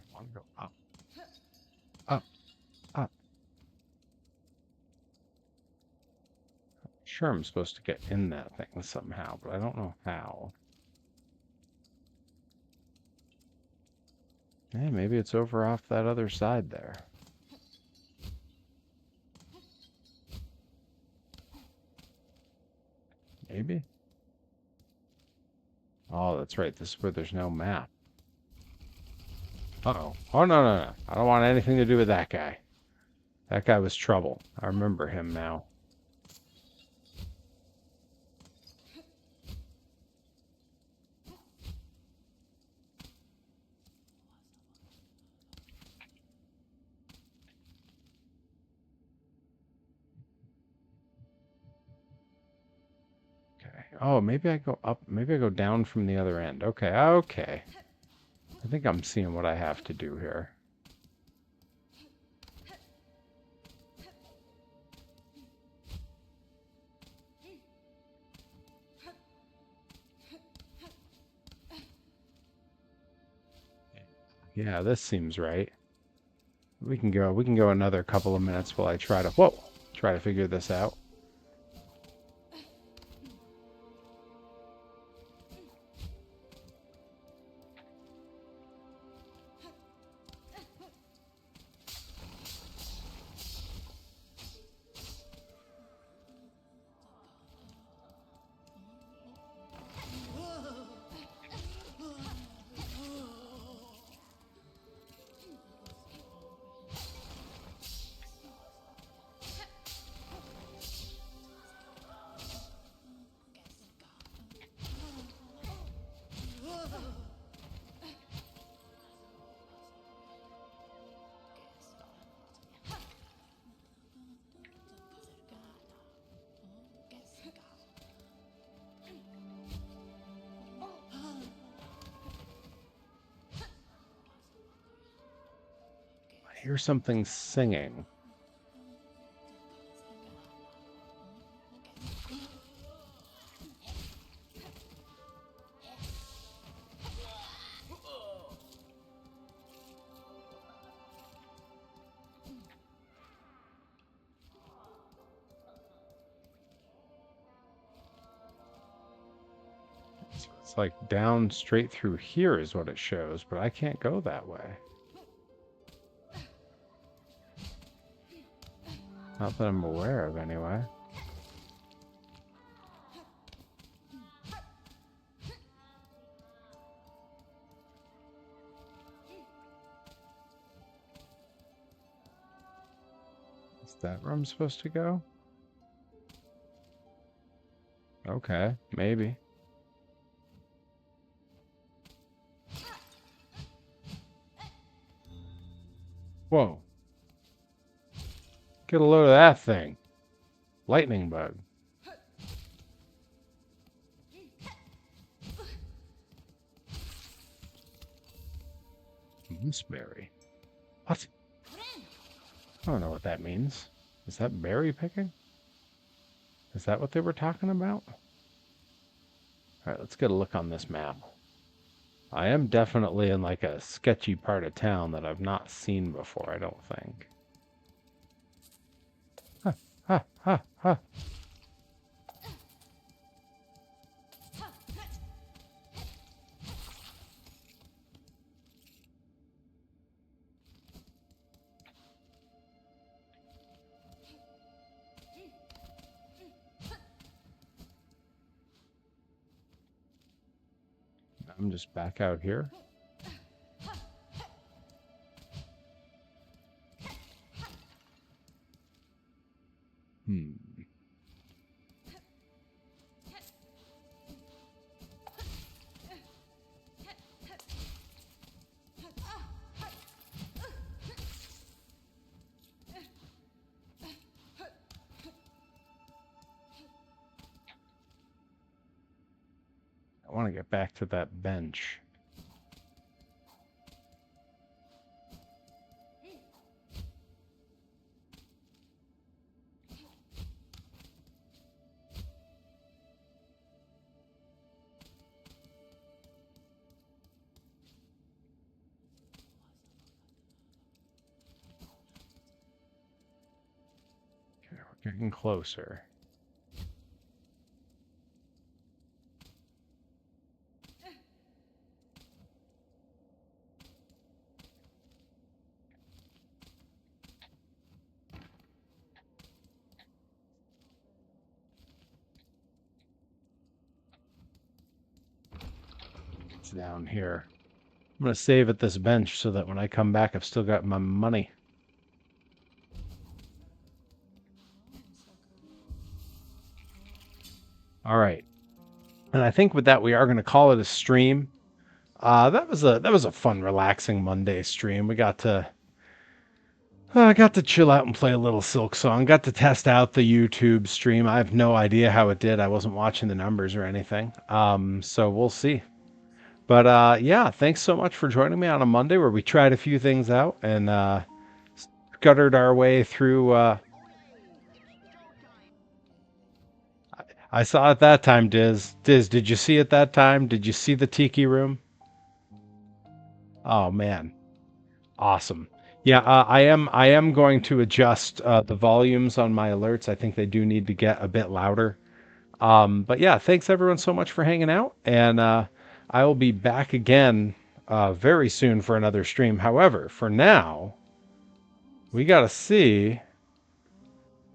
I want to go up, up, up. Sure, I'm supposed to get in that thing somehow, but I don't know how. Hey, maybe it's over off that other side there. Maybe? Oh, that's right. This is where there's no map. Uh-oh. Oh, no, no, no. I don't want anything to do with that guy. That guy was trouble. I remember him now. Okay. Oh, maybe I go up. Maybe I go down from the other end. Okay, okay. I think I'm seeing what I have to do here. Yeah, this seems right. We can go another couple of minutes while I try to figure this out. I hear something singing. That's what it It's like down straight through here is what it shows, but I can't go that way. Not that I'm aware of, anyway. Is that where I'm supposed to go? Okay, maybe. Whoa. Get a load of that thing. Lightning bug. Mooseberry. What? I don't know what that means. Is that berry picking? Is that what they were talking about? Alright, let's get a look on this map. I am definitely in like a sketchy part of town that I've not seen before, I don't think. Ha, ha, ha, ha. I'm just back out here. I want to get back to that bench. Okay, we're getting closer. Down here. I'm going to save at this bench so that when I come back, I've still got my money. All right. And I think with that, we are going to call it a stream. That was a fun, relaxing Monday stream. We got to chill out and play a little Silksong. Got to test out the YouTube stream. I have no idea how it did. I wasn't watching the numbers or anything. So we'll see. But yeah, thanks so much for joining me on a Monday where we tried a few things out and scuttered our way through. I saw it that time, Diz. Diz, did you see it that time? Did you see the Tiki Room? Oh man, awesome. Yeah, I am going to adjust the volumes on my alerts. I think they do need to get a bit louder. But yeah, thanks everyone so much for hanging out, and I will be back again very soon for another stream. However, for now, we gotta see,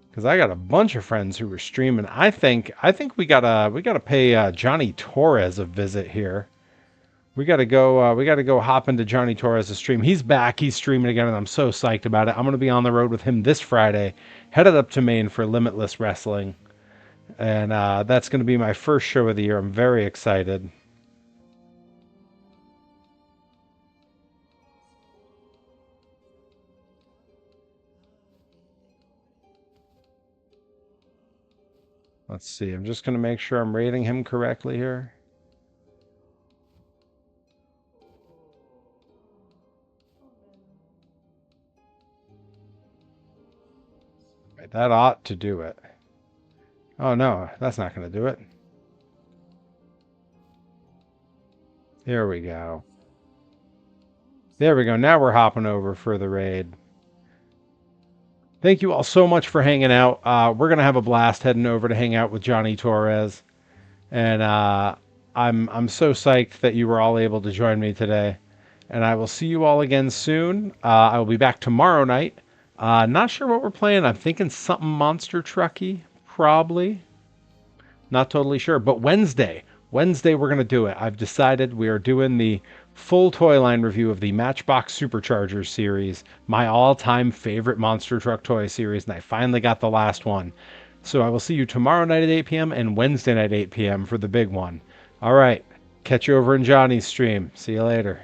because I got a bunch of friends who were streaming. I think we gotta pay Johnny Torres a visit here. We gotta go hop into Johnny Torres' stream. He's back, he's streaming again, and I'm so psyched about it. I'm gonna be on the road with him this Friday, headed up to Maine for Limitless Wrestling. And that's going to be my first show of the year. I'm very excited. Let's see. I'm just going to make sure I'm rating him correctly here. Right, that ought to do it. Oh no, that's not going to do it. There we go. There we go. Now we're hopping over for the raid. Thank you all so much for hanging out. We're going to have a blast heading over to hang out with Johnny Torres. And I'm so psyched that you were all able to join me today, and I will see you all again soon. I will be back tomorrow night. Not sure what we're playing. I'm thinking something monster trucky, probably. Not totally sure, but Wednesday we're gonna do it. I've decided we are doing the full toy line review of the Matchbox Superchargers series, my all-time favorite monster truck toy series, and I finally got the last one. So I will see you tomorrow night at 8 p.m. and Wednesday night at 8 p.m. for the big one. All right, catch you over in Johnny's stream. See you later.